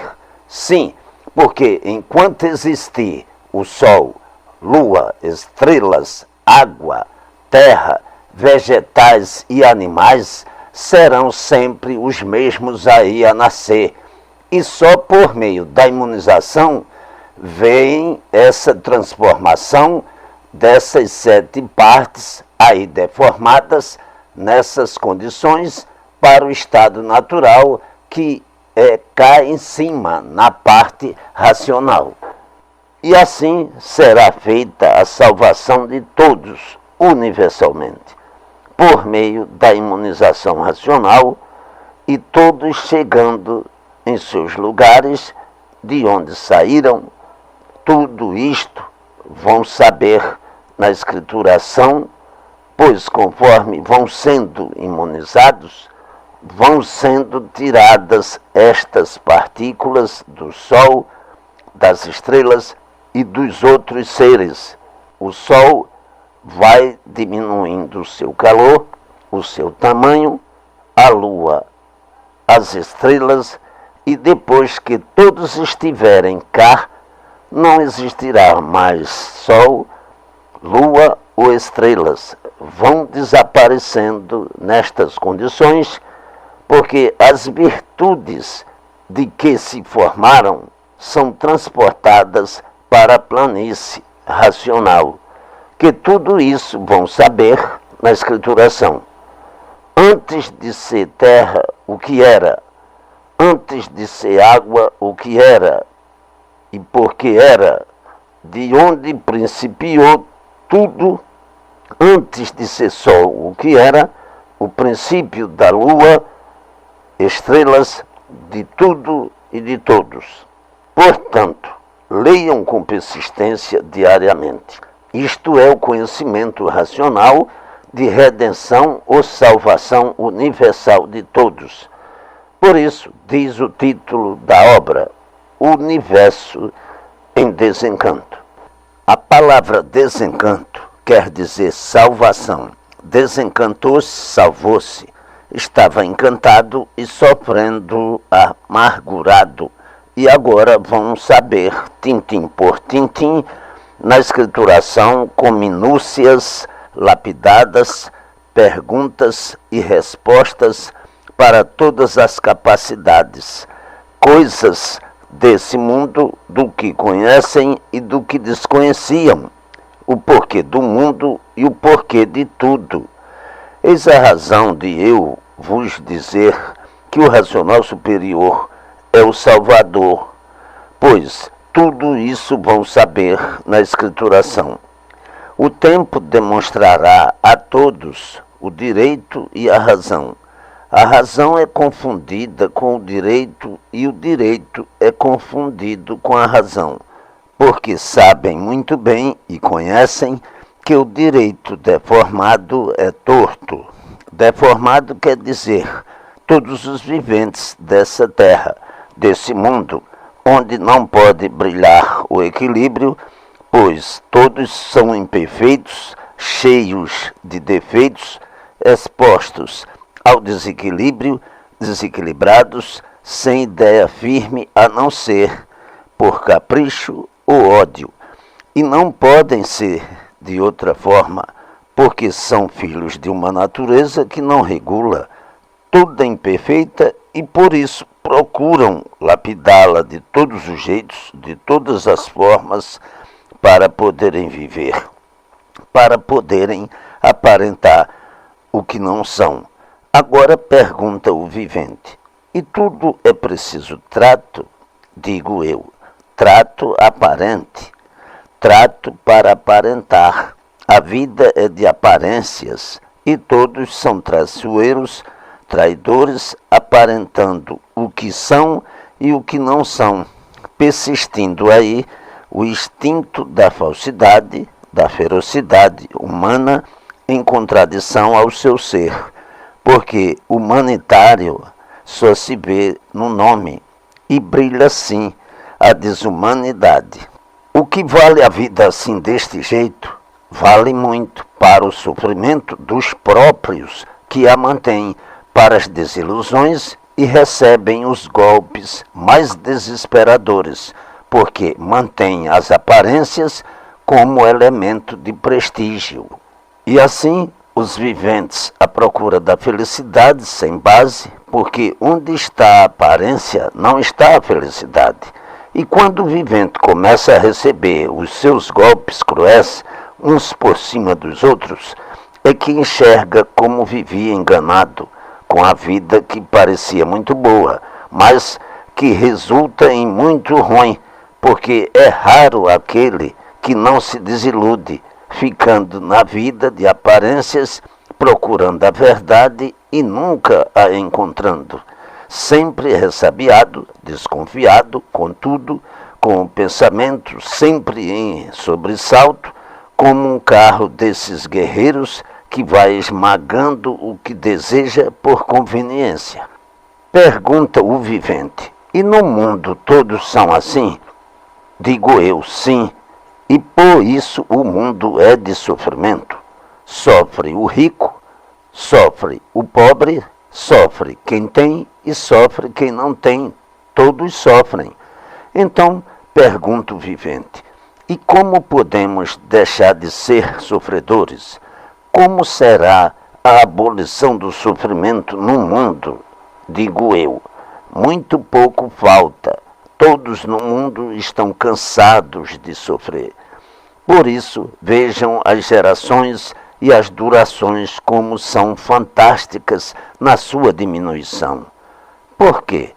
Sim, porque enquanto existir o Sol, Lua, estrelas, água, terra, vegetais e animais, serão sempre os mesmos aí a nascer. E só por meio da imunização vem essa transformação dessas 7 partes aí deformadas nessas condições para o estado natural que é cá em cima, na parte racional. E assim será feita a salvação de todos universalmente, por meio da imunização racional, e todos chegando em seus lugares de onde saíram. Tudo isto vão saber na escrituração, pois conforme vão sendo imunizados, vão sendo tiradas estas partículas do Sol, das estrelas e dos outros seres. O Sol vai diminuindo o seu calor, o seu tamanho, a lua, as estrelas, e depois que todos estiverem cá, não existirá mais sol, lua ou estrelas. Vão desaparecendo nestas condições, porque as virtudes de que se formaram são transportadas para a planície racional, que tudo isso vão saber na escrituração. Antes de ser terra, o que era? Antes de ser água, o que era? E porque era? De onde principiou tudo? Antes de ser sol, o que era? O princípio da lua, estrelas, de tudo e de todos. Portanto, leiam com persistência diariamente. Isto é o conhecimento racional de redenção ou salvação universal de todos. Por isso, diz o título da obra, Universo em Desencanto. A palavra desencanto quer dizer salvação. Desencantou-se, salvou-se. Estava encantado e sofrendo amargurado. E agora vão saber, tintim por tintim, na escrituração com minúcias lapidadas, perguntas e respostas para todas as capacidades, coisas desse mundo, do que conhecem e do que desconheciam, o porquê do mundo e o porquê de tudo. Eis a razão de eu vos dizer que o racional superior é o Salvador, pois tudo isso vão saber na escrituração. O tempo demonstrará a todos o direito e a razão. A razão é confundida com o direito e o direito é confundido com a razão, porque sabem muito bem e conhecem que o direito deformado é torto. Deformado quer dizer todos os viventes dessa terra, desse mundo, onde não pode brilhar o equilíbrio, pois todos são imperfeitos, cheios de defeitos, expostos ao desequilíbrio, desequilibrados, sem ideia firme a não ser por capricho ou ódio. E não podem ser de outra forma, porque são filhos de uma natureza que não regula, toda imperfeita, e por isso procuram lapidá-la de todos os jeitos, de todas as formas, para poderem viver, para poderem aparentar o que não são. Agora pergunta o vivente, e tudo é preciso trato? Digo eu, trato aparente, trato para aparentar. A vida é de aparências, e todos são traiçoeiros, traidores, aparentando o que são e o que não são, persistindo aí o instinto da falsidade, da ferocidade humana, em contradição ao seu ser, porque humanitário só se vê no nome, e brilha sim a desumanidade. O que vale a vida assim deste jeito, vale muito para o sofrimento dos próprios que a mantêm, para as desilusões e recebem os golpes mais desesperadores, porque mantêm as aparências como elemento de prestígio. E assim, os viventes à procura da felicidade sem base, porque onde está a aparência, não está a felicidade. E quando o vivente começa a receber os seus golpes cruéis, uns por cima dos outros, é que enxerga como vivia enganado, com a vida que parecia muito boa, mas que resulta em muito ruim, porque é raro aquele que não se desilude, ficando na vida de aparências, procurando a verdade e nunca a encontrando. Sempre ressabiado, desconfiado, contudo, com o pensamento sempre em sobressalto, como um carro desses guerreiros que vai esmagando o que deseja por conveniência. Pergunta o vivente, e no mundo todos são assim? Digo eu, sim. E por isso o mundo é de sofrimento. Sofre o rico, Sofre o pobre, sofre quem tem e sofre quem não tem. Todos sofrem. Então, pergunto o vivente, e como podemos deixar de ser sofredores? Como será a abolição do sofrimento no mundo? Digo eu, muito pouco falta. Todos no mundo estão cansados de sofrer. Por isso, vejam as gerações e as durações como são fantásticas na sua diminuição. Por quê?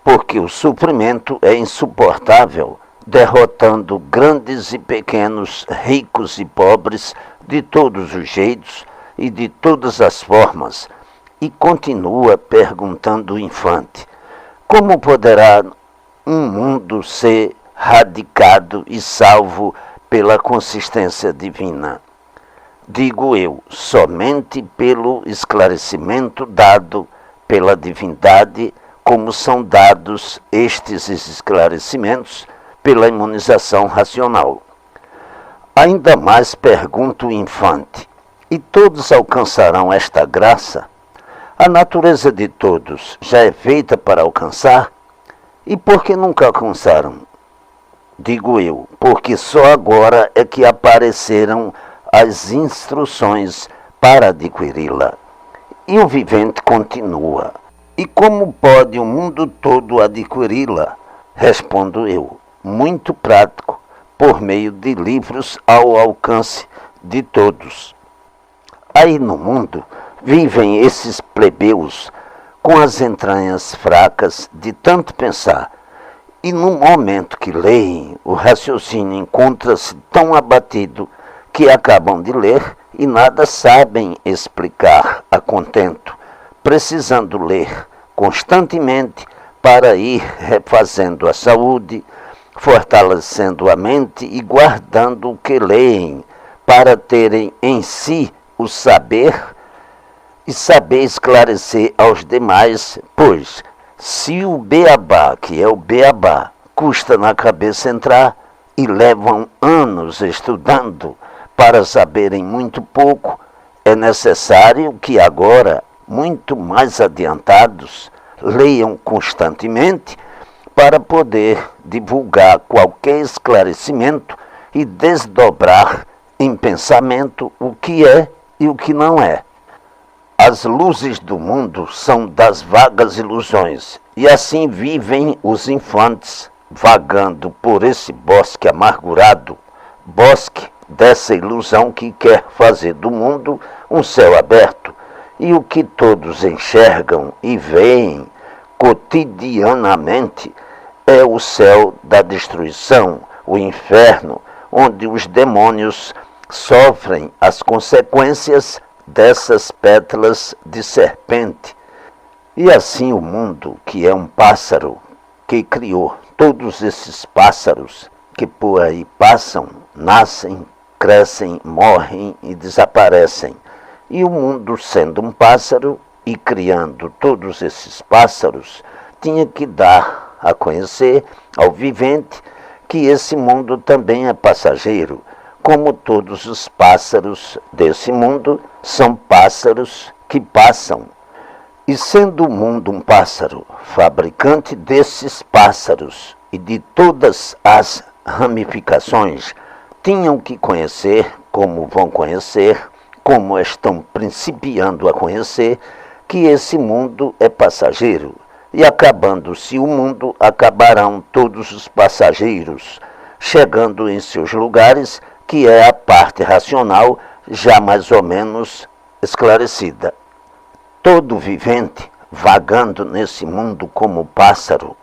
Porque o sofrimento é insuportável, derrotando grandes e pequenos, ricos e pobres, de todos os jeitos e de todas as formas. E continua perguntando o infante, como poderá um mundo ser radicado e salvo pela consistência divina? Digo eu, somente pelo esclarecimento dado pela divindade, como são dados estes esclarecimentos pela imunização racional. Ainda mais pergunta o infante, e todos alcançarão esta graça? A natureza de todos já é feita para alcançar? E por que nunca alcançaram? Digo eu, porque só agora é que apareceram as instruções para adquiri-la. E o vivente continua, e como pode o mundo todo adquiri-la? Respondo eu, muito prático, por meio de livros ao alcance de todos. Aí no mundo vivem esses plebeus com as entranhas fracas de tanto pensar, e no momento que leem, o raciocínio encontra-se tão abatido que acabam de ler e nada sabem explicar a contento, precisando ler constantemente para ir refazendo a saúde, fortalecendo a mente e guardando o que leem, para terem em si o saber e saber esclarecer aos demais, pois se o beabá, que é o beabá, custa na cabeça entrar e levam anos estudando para saberem muito pouco, é necessário que agora, muito mais adiantados, leiam constantemente para poder divulgar qualquer esclarecimento e desdobrar em pensamento o que é e o que não é. As luzes do mundo são das vagas ilusões, e assim vivem os infantes, vagando por esse bosque amargurado, bosque dessa ilusão que quer fazer do mundo um céu aberto, e o que todos enxergam e veem cotidianamente é o céu da destruição, o inferno, onde os demônios sofrem as consequências dessas pétalas de serpente. E assim o mundo, que é um pássaro, que criou todos esses pássaros que por aí passam, nascem, crescem, morrem e desaparecem. E o mundo, sendo um pássaro e criando todos esses pássaros, tinha que dar a conhecer ao vivente que esse mundo também é passageiro, como todos os pássaros desse mundo são pássaros que passam. E sendo o mundo um pássaro, fabricante desses pássaros e de todas as ramificações, tinham que conhecer, como vão conhecer, como estão principiando a conhecer, que esse mundo é passageiro. E acabando-se o mundo, acabarão todos os passageiros, chegando em seus lugares, que é a parte racional já mais ou menos esclarecida. Todo vivente, vagando nesse mundo como pássaro,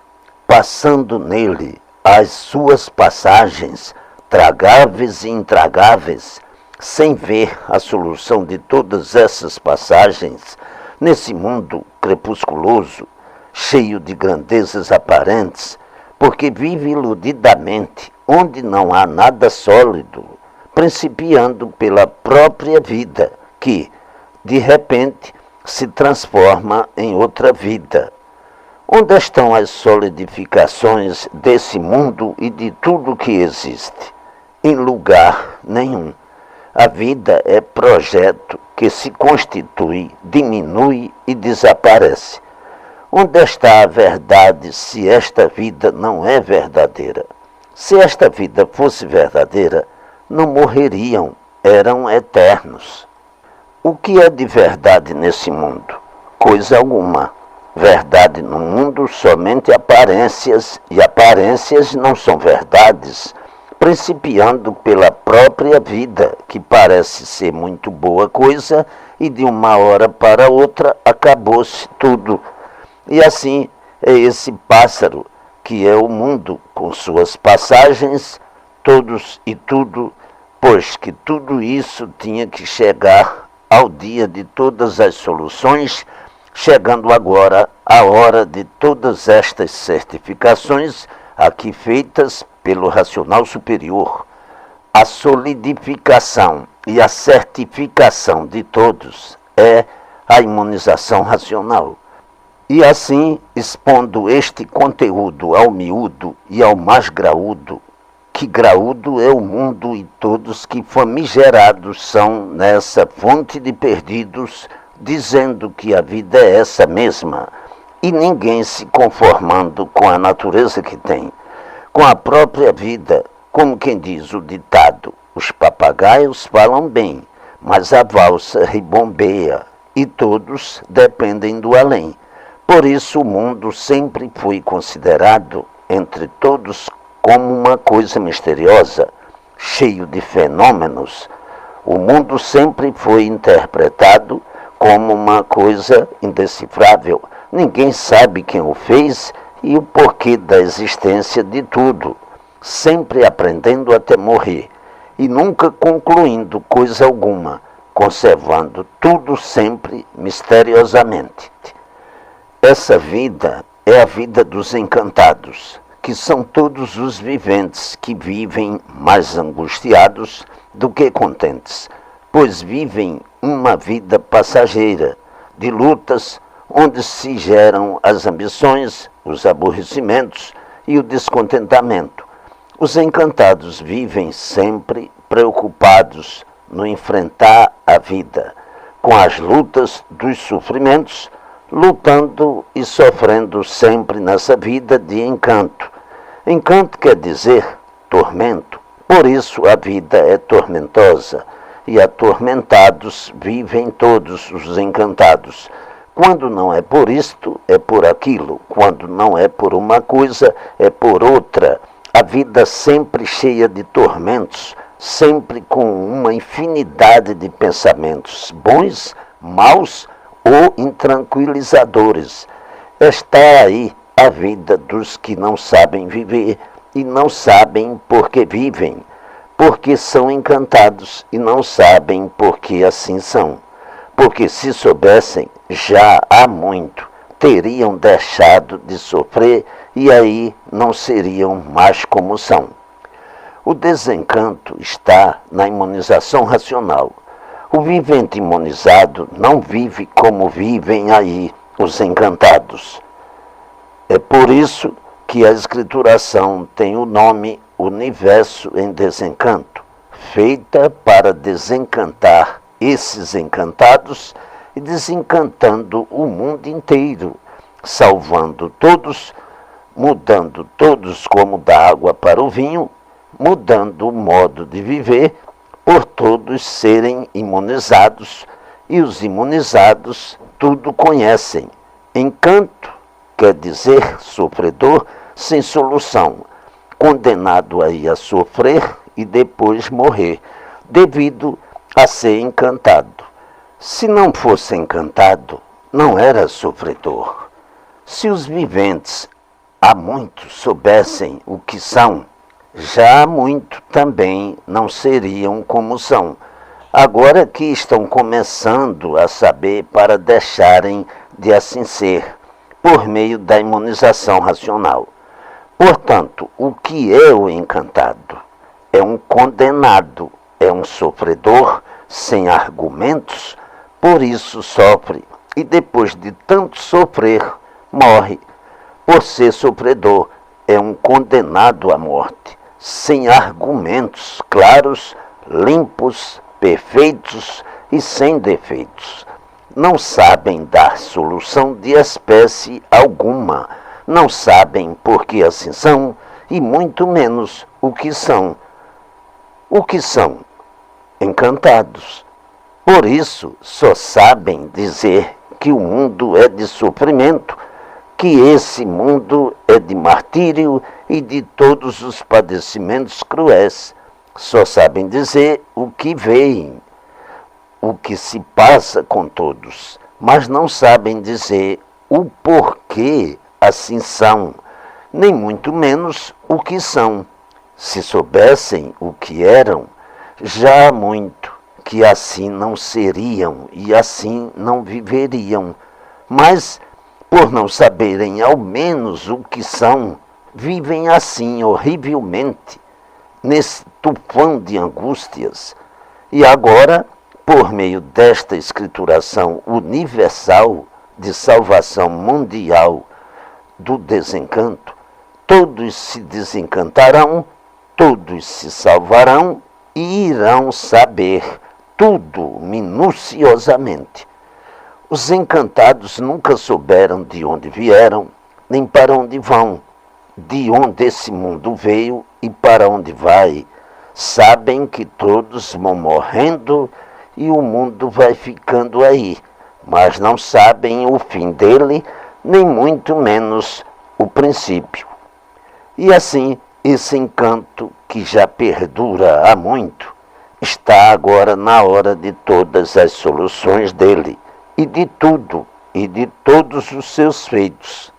passando nele as suas passagens, tragáveis e intragáveis, sem ver a solução de todas essas passagens, nesse mundo crepusculoso, cheio de grandezas aparentes, porque vive iludidamente, onde não há nada sólido, principiando pela própria vida, que, de repente, se transforma em outra vida. Onde estão as solidificações desse mundo e de tudo que existe? Em lugar nenhum. A vida é projeto que se constitui, diminui e desaparece. Onde está a verdade se esta vida não é verdadeira? Se esta vida fosse verdadeira, não morreriam, eram eternos. O que é de verdade nesse mundo? Coisa alguma. Verdade no mundo somente aparências, e aparências não são verdades, principiando pela própria vida, que parece ser muito boa coisa, e de uma hora para outra acabou-se tudo. E assim é esse pássaro, que é o mundo, com suas passagens, todos e tudo, pois que tudo isso tinha que chegar ao dia de todas as soluções, chegando agora a hora de todas estas certificações, aqui feitas pelo racional superior. A solidificação e a certificação de todos é a imunização racional. E assim, expondo este conteúdo ao miúdo e ao mais graúdo, que graúdo é o mundo e todos que famigerados são nessa fonte de perdidos, dizendo que a vida é essa mesma, e ninguém se conformando com a natureza que tem, com a própria vida, como quem diz o ditado, os papagaios falam bem, mas a valsa ribombeia, e todos dependem do além. Por isso o mundo sempre foi considerado, entre todos, como uma coisa misteriosa, cheio de fenômenos. O mundo sempre foi interpretado como uma coisa indecifrável. Ninguém sabe quem o fez e o porquê da existência de tudo, sempre aprendendo até morrer, e nunca concluindo coisa alguma, conservando tudo sempre misteriosamente. Essa vida é a vida dos encantados, que são todos os viventes que vivem mais angustiados do que contentes, pois vivem uma vida passageira, de lutas, onde se geram as ambições, os aborrecimentos e o descontentamento. Os encantados vivem sempre preocupados no enfrentar a vida, com as lutas dos sofrimentos, lutando e sofrendo sempre nessa vida de encanto. Encanto quer dizer tormento, por isso a vida é tormentosa, e atormentados vivem todos os encantados. Quando não é por isto, é por aquilo. Quando não é por uma coisa, é por outra. A vida sempre cheia de tormentos, sempre com uma infinidade de pensamentos bons, maus ou intranquilizadores. Está aí a vida dos que não sabem viver e não sabem por que vivem, porque são encantados e não sabem por que assim são. Porque se soubessem, já há muito, teriam deixado de sofrer e aí não seriam mais como são. O desencanto está na imunização racional. O vivente imunizado não vive como vivem aí os encantados. É por isso que a escrituração tem o nome Universo em Desencanto, feita para desencantar esses encantados e desencantando o mundo inteiro, salvando todos, mudando todos como da água para o vinho, mudando o modo de viver, por todos serem imunizados, e os imunizados tudo conhecem. Encanto quer dizer sofredor sem solução, condenado aí a sofrer e depois morrer, devido a ser encantado. Se não fosse encantado, não era sofredor. Se os viventes há muito soubessem o que são, já há muito também não seriam como são. Agora que estão começando a saber para deixarem de assim ser, por meio da imunização racional. Portanto, o que é o encantado? É um condenado, é um sofredor sem argumentos, por isso sofre, e depois de tanto sofrer, morre. Por ser sofredor, é um condenado à morte, sem argumentos claros, limpos, perfeitos, e sem defeitos. Não sabem dar solução de espécie alguma, não sabem por que assim são, e muito menos o que são. O que são? Encantados. Por isso, só sabem dizer que o mundo é de sofrimento, que esse mundo é de martírio e de todos os padecimentos cruéis. Só sabem dizer o que veem, o que se passa com todos, mas não sabem dizer o porquê assim são, nem muito menos o que são. Se soubessem o que eram, já há muito que assim não seriam e assim não viveriam. Mas, por não saberem ao menos o que são, vivem assim horrivelmente, nesse tufão de angústias. E agora, por meio desta escrituração universal de salvação mundial do desencanto, todos se desencantarão, todos se salvarão e irão saber tudo minuciosamente. Os encantados nunca souberam de onde vieram, nem para onde vão, de onde esse mundo veio e para onde vai. Sabem que todos vão morrendo e o mundo vai ficando aí, mas não sabem o fim dele, nem muito menos o princípio. E assim, esse encanto, que já perdura há muito, está agora na hora de todas as soluções dele, e de tudo, e de todos os seus feitos.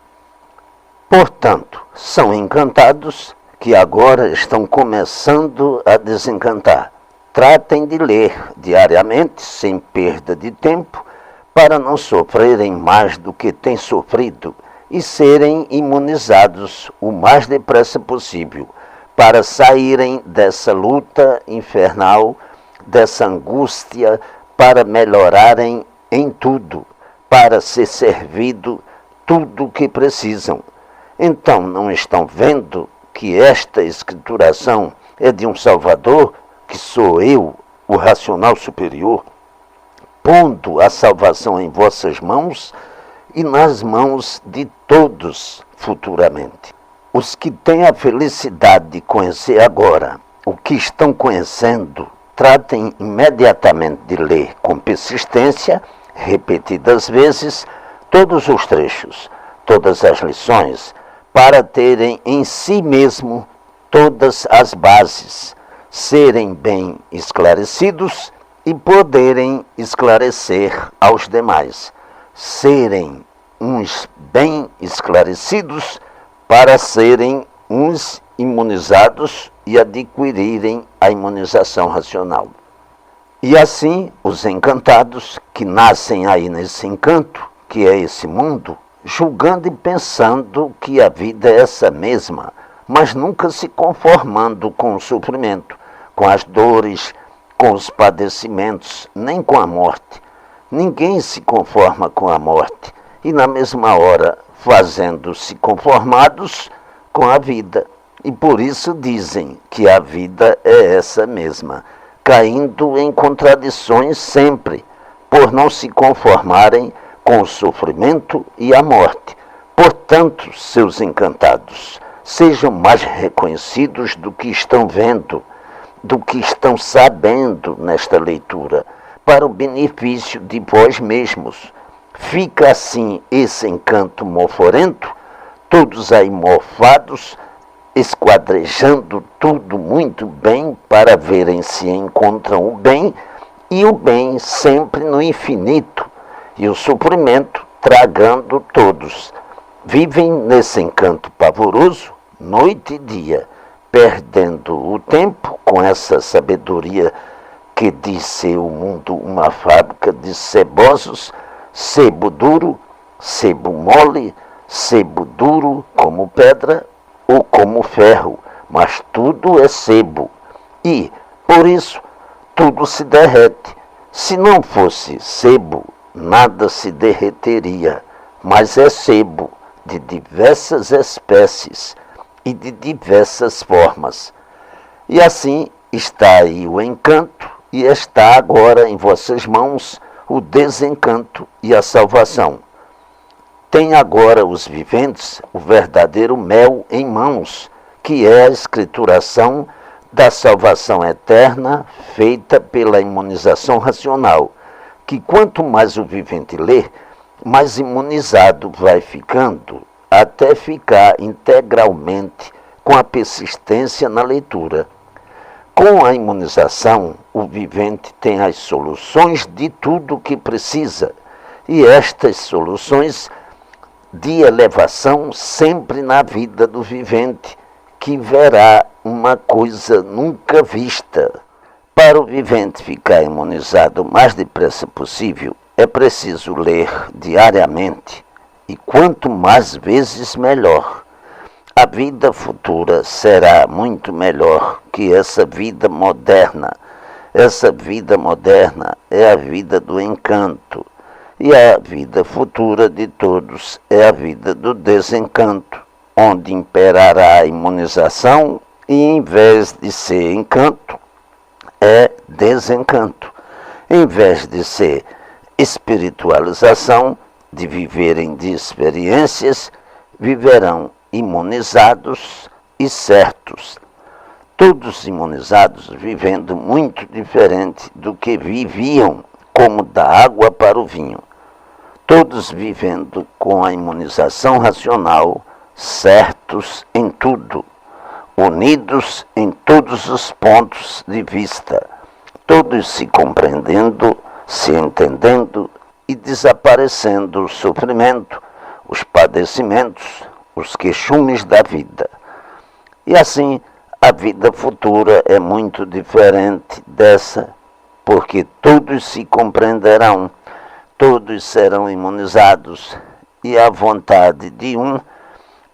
Portanto, são encantados que agora estão começando a desencantar. Tratem de ler diariamente, sem perda de tempo, para não sofrerem mais do que têm sofrido e serem imunizados o mais depressa possível, para saírem dessa luta infernal, dessa angústia, para melhorarem em tudo, para ser servido tudo o que precisam. Então não estão vendo que esta escrituração é de um Salvador, que sou eu, o racional superior, pondo a salvação em vossas mãos e nas mãos de todos futuramente. Os que têm a felicidade de conhecer agora o que estão conhecendo, tratem imediatamente de ler com persistência, repetidas vezes, todos os trechos, todas as lições, para terem em si mesmo todas as bases, serem bem esclarecidos e poderem esclarecer aos demais, serem uns bem esclarecidos para serem uns imunizados e adquirirem a imunização racional. E assim, os encantados, que nascem aí nesse encanto, que é esse mundo, julgando e pensando que a vida é essa mesma, mas nunca se conformando com o sofrimento, com as dores, com os padecimentos, nem com a morte. Ninguém se conforma com a morte, e na mesma hora fazendo-se conformados com a vida. E por isso dizem que a vida é essa mesma, caindo em contradições sempre, por não se conformarem com o sofrimento e a morte. Portanto, seus encantados, sejam mais reconhecidos do que estão vendo, do que estão sabendo nesta leitura, para o benefício de vós mesmos. Fica assim esse encanto moforento, todos aí mofados, esquadrejando tudo muito bem para verem se encontram o bem, e o bem sempre no infinito, e o sofrimento tragando todos. Vivem nesse encanto pavoroso, noite e dia, perdendo o tempo com essa sabedoria que diz ser o mundo uma fábrica de cebosos, sebo duro, sebo mole, sebo duro como pedra ou como ferro, mas tudo é sebo. E, por isso, tudo se derrete. Se não fosse sebo, nada se derreteria, mas é sebo de diversas espécies e de diversas formas. E assim está aí o encanto e está agora em vossas mãos o desencanto e a salvação. Tem agora os viventes o verdadeiro mel em mãos, que é a escrituração da salvação eterna feita pela imunização racional, que quanto mais o vivente lê, mais imunizado vai ficando, até ficar integralmente com a persistência na leitura. Com a imunização, o vivente tem as soluções de tudo o que precisa, e estas soluções de elevação sempre na vida do vivente, que verá uma coisa nunca vista. Para o vivente ficar imunizado o mais depressa possível, é preciso ler diariamente, e quanto mais vezes melhor. A vida futura será muito melhor que essa vida moderna. Essa vida moderna é a vida do encanto, e a vida futura de todos é a vida do desencanto, onde imperará a imunização e, em vez de ser encanto, é desencanto. Em vez de ser espiritualização, de viverem de experiências, viverão imunizados e certos. Todos imunizados vivendo muito diferente do que viviam, como da água para o vinho. Todos vivendo com a imunização racional, certos em tudo, unidos em todos os pontos de vista, todos se compreendendo, se entendendo e desaparecendo o sofrimento, os padecimentos, os queixumes da vida. E assim, a vida futura é muito diferente dessa, porque todos se compreenderão, todos serão imunizados, e a vontade de um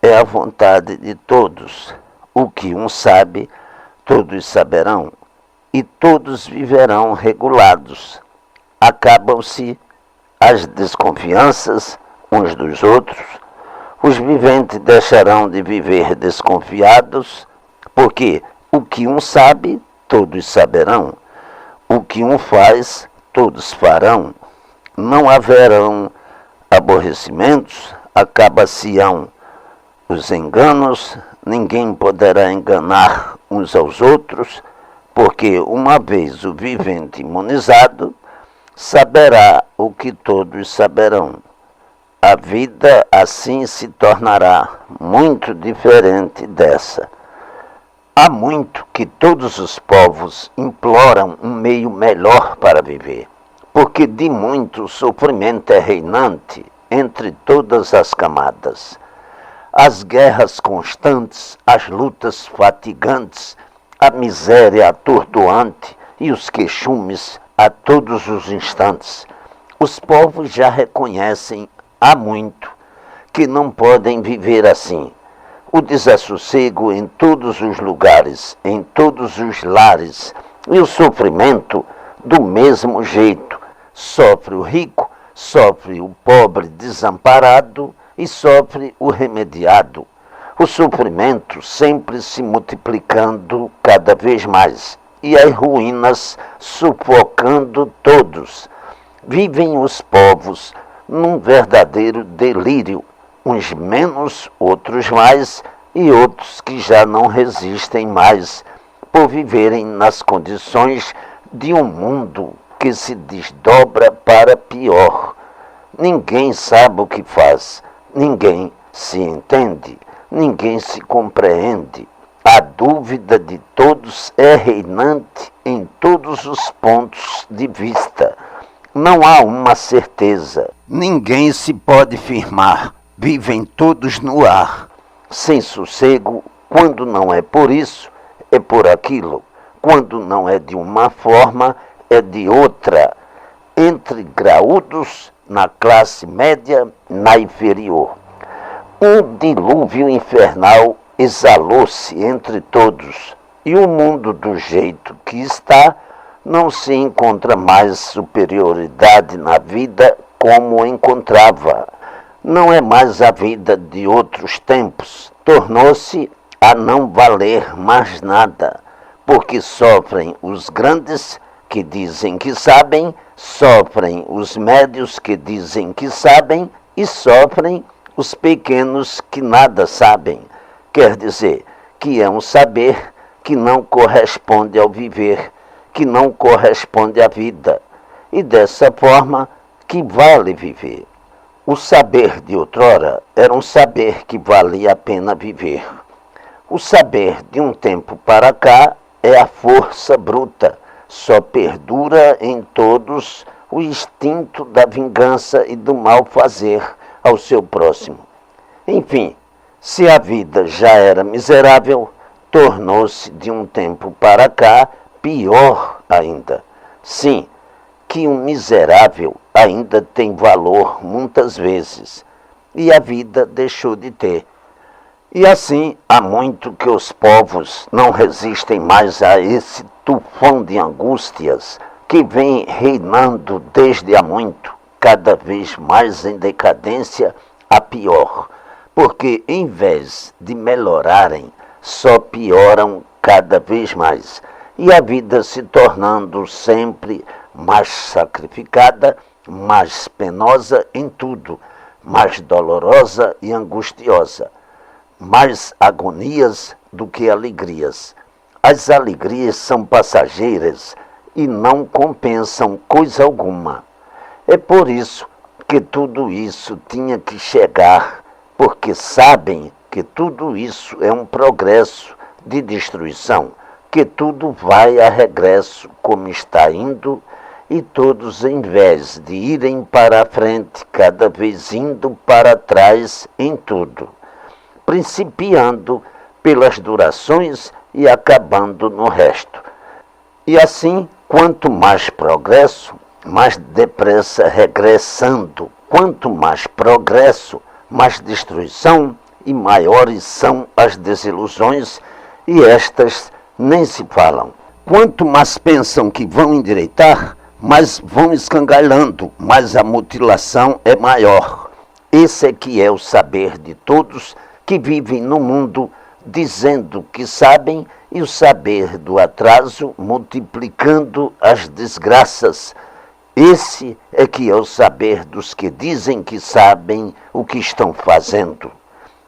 é a vontade de todos. O que um sabe, todos saberão, e todos viverão regulados. Acabam-se as desconfianças uns dos outros. Os viventes deixarão de viver desconfiados, porque o que um sabe, todos saberão. O que um faz, todos farão. Não haverão aborrecimentos, acaba-se-ão os enganos, ninguém poderá enganar uns aos outros, porque uma vez o vivente imunizado, saberá o que todos saberão. A vida assim se tornará muito diferente dessa. Há muito que todos os povos imploram um meio melhor para viver, porque de muito o sofrimento é reinante entre todas as camadas. As guerras constantes, as lutas fatigantes, a miséria atordoante e os queixumes a todos os instantes. Os povos já reconhecem há muito que não podem viver assim. O desassossego em todos os lugares, em todos os lares, e o sofrimento do mesmo jeito. Sofre o rico, sofre o pobre desamparado e sofre o remediado. O sofrimento sempre se multiplicando cada vez mais, e as ruínas sufocando todos. Vivem os povos num verdadeiro delírio, uns menos, outros mais, e outros que já não resistem mais, por viverem nas condições de um mundo que se desdobra para pior. Ninguém sabe o que faz, ninguém se entende, ninguém se compreende. A dúvida de todos é reinante em todos os pontos de vista. Não há uma certeza. Ninguém se pode firmar. Vivem todos no ar, sem sossego. Quando não é por isso, é por aquilo. Quando não é de uma forma, é de outra. Entre graúdos, na classe média, na inferior. Um dilúvio infernal exalou-se entre todos, e o mundo do jeito que está, não se encontra mais superioridade na vida como encontrava. Não é mais a vida de outros tempos. Tornou-se a não valer mais nada, porque sofrem os grandes que dizem que sabem, sofrem os médios que dizem que sabem e sofrem os pequenos que nada sabem. Quer dizer, que é um saber que não corresponde ao viver, que não corresponde à vida, e dessa forma que vale viver. O saber de outrora era um saber que valia a pena viver. O saber de um tempo para cá é a força bruta, só perdura em todos o instinto da vingança e do mal fazer ao seu próximo. Enfim, se a vida já era miserável, tornou-se de um tempo para cá pior ainda. Sim, que um miserável ainda tem valor muitas vezes, e a vida deixou de ter. E assim, há muito que os povos não resistem mais a esse tufão de angústias que vem reinando desde há muito, cada vez mais em decadência a pior, porque em vez de melhorarem, só pioram cada vez mais, e a vida se tornando sempre mais sacrificada, mais penosa em tudo, mais dolorosa e angustiosa. Mais agonias do que alegrias. As alegrias são passageiras e não compensam coisa alguma. É por isso que tudo isso tinha que chegar, porque sabem que tudo isso é um progresso de destruição, que tudo vai a regresso como está indo, e todos, em vez de irem para a frente, cada vez indo para trás em tudo, principiando pelas durações e acabando no resto. E assim, quanto mais progresso, mais depressa regressando. Quanto mais progresso, mais destruição e maiores são as desilusões, e estas nem se falam. Quanto mais pensam que vão endireitar, mais vão escangalhando, mais a mutilação é maior. Esse é que é o saber de todos que vivem no mundo dizendo que sabem, e o saber do atraso multiplicando as desgraças. Esse é que é o saber dos que dizem que sabem o que estão fazendo.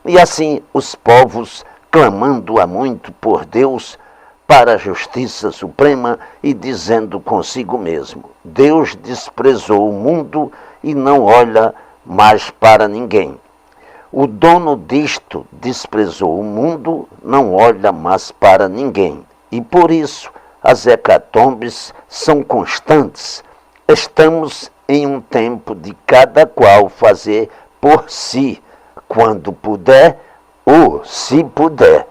E assim os povos, clamando há muito por Deus, para a justiça suprema e dizendo consigo mesmo: Deus desprezou o mundo e não olha mais para ninguém. O dono disto desprezou o mundo, não olha mais para ninguém. E por isso as hecatombes são constantes. Estamos em um tempo de cada qual fazer por si, quando puder ou se puder.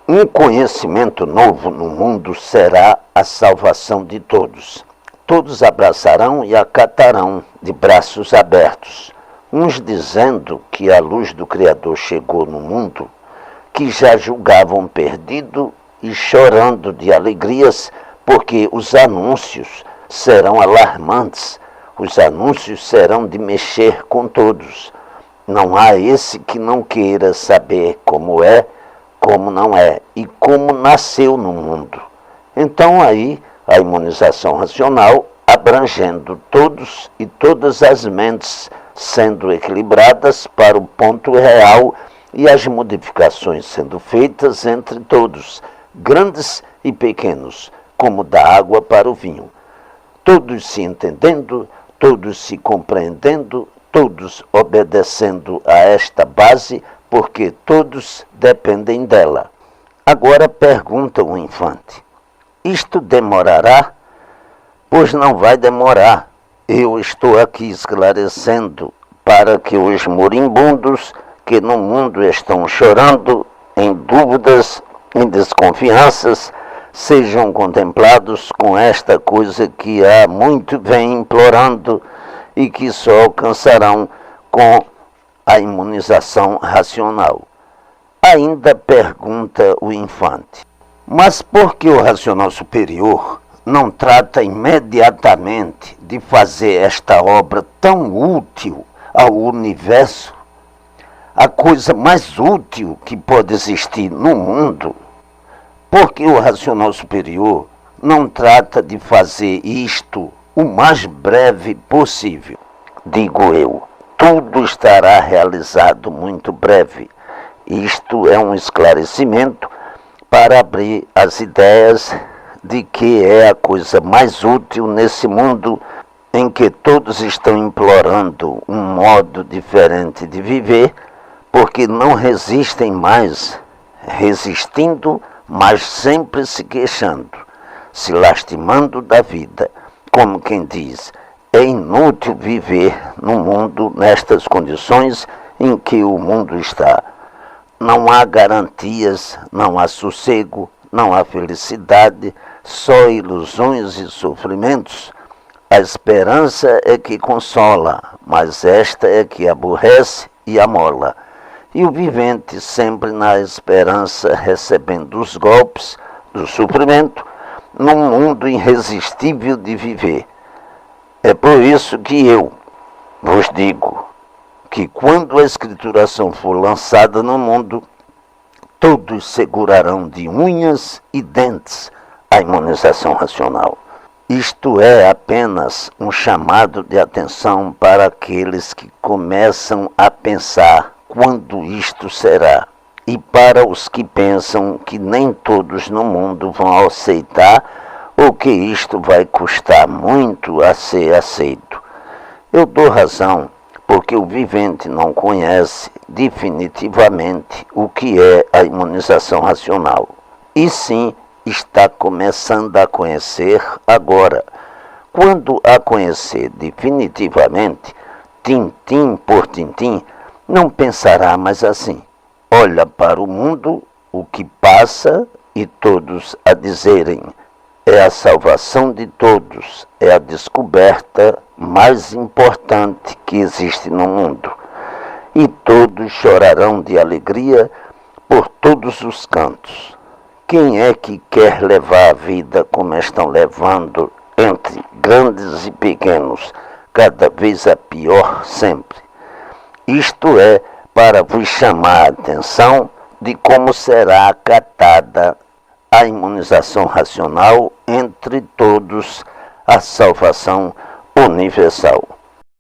Um conhecimento novo no mundo será a salvação de todos. Todos abraçarão e acatarão de braços abertos. Uns dizendo que a luz do Criador chegou no mundo, que já julgavam perdido e chorando de alegrias, porque os anúncios serão alarmantes, os anúncios serão de mexer com todos. Não há esse que não queira saber como é, como não é e como nasceu no mundo. Então aí a imunização racional abrangendo todos e todas as mentes, sendo equilibradas para o ponto real e as modificações sendo feitas entre todos, grandes e pequenos, como da água para o vinho. Todos se entendendo, todos se compreendendo, todos obedecendo a esta base, porque todos dependem dela. Agora pergunta o infante: isto demorará? Pois não vai demorar. Eu estou aqui esclarecendo para que os moribundos que no mundo estão chorando, em dúvidas, em desconfianças, sejam contemplados com esta coisa que há muito vem implorando e que só alcançarão com a imunização racional. Ainda pergunta o infante: mas por que o racional superior não trata imediatamente de fazer esta obra tão útil ao universo, a coisa mais útil que pode existir no mundo? Porque o racional superior não trata de fazer isto o mais breve possível. Digo eu, tudo estará realizado muito breve. Isto é um esclarecimento para abrir as ideias de que é a coisa mais útil nesse mundo em que todos estão implorando um modo diferente de viver, porque não resistem mais, resistindo, mas sempre se queixando, se lastimando da vida, como quem diz, é inútil viver no mundo nestas condições em que o mundo está. Não há garantias, não há sossego, não há felicidade, só ilusões e sofrimentos. A esperança é que consola, mas esta é que aborrece e amola. E o vivente sempre na esperança, recebendo os golpes do sofrimento, num mundo irresistível de viver. É por isso que eu vos digo que quando a escrituração for lançada no mundo, todos segurarão de unhas e dentes a imunização racional. Isto é apenas um chamado de atenção para aqueles que começam a pensar quando isto será, e para os que pensam que nem todos no mundo vão aceitar ou que isto vai custar muito a ser aceito. Eu dou razão, porque o vivente não conhece definitivamente o que é a imunização racional. E sim, está começando a conhecer agora. Quando a conhecer definitivamente, tintim por tintim, não pensará mais assim. Olha para o mundo, o que passa, e todos a dizerem: é a salvação de todos, é a descoberta mais importante que existe no mundo. E todos chorarão de alegria por todos os cantos. Quem é que quer levar a vida como estão levando, entre grandes e pequenos, cada vez a pior sempre? Isto é para vos chamar a atenção de como será acatada a imunização racional entre todos, a salvação universal.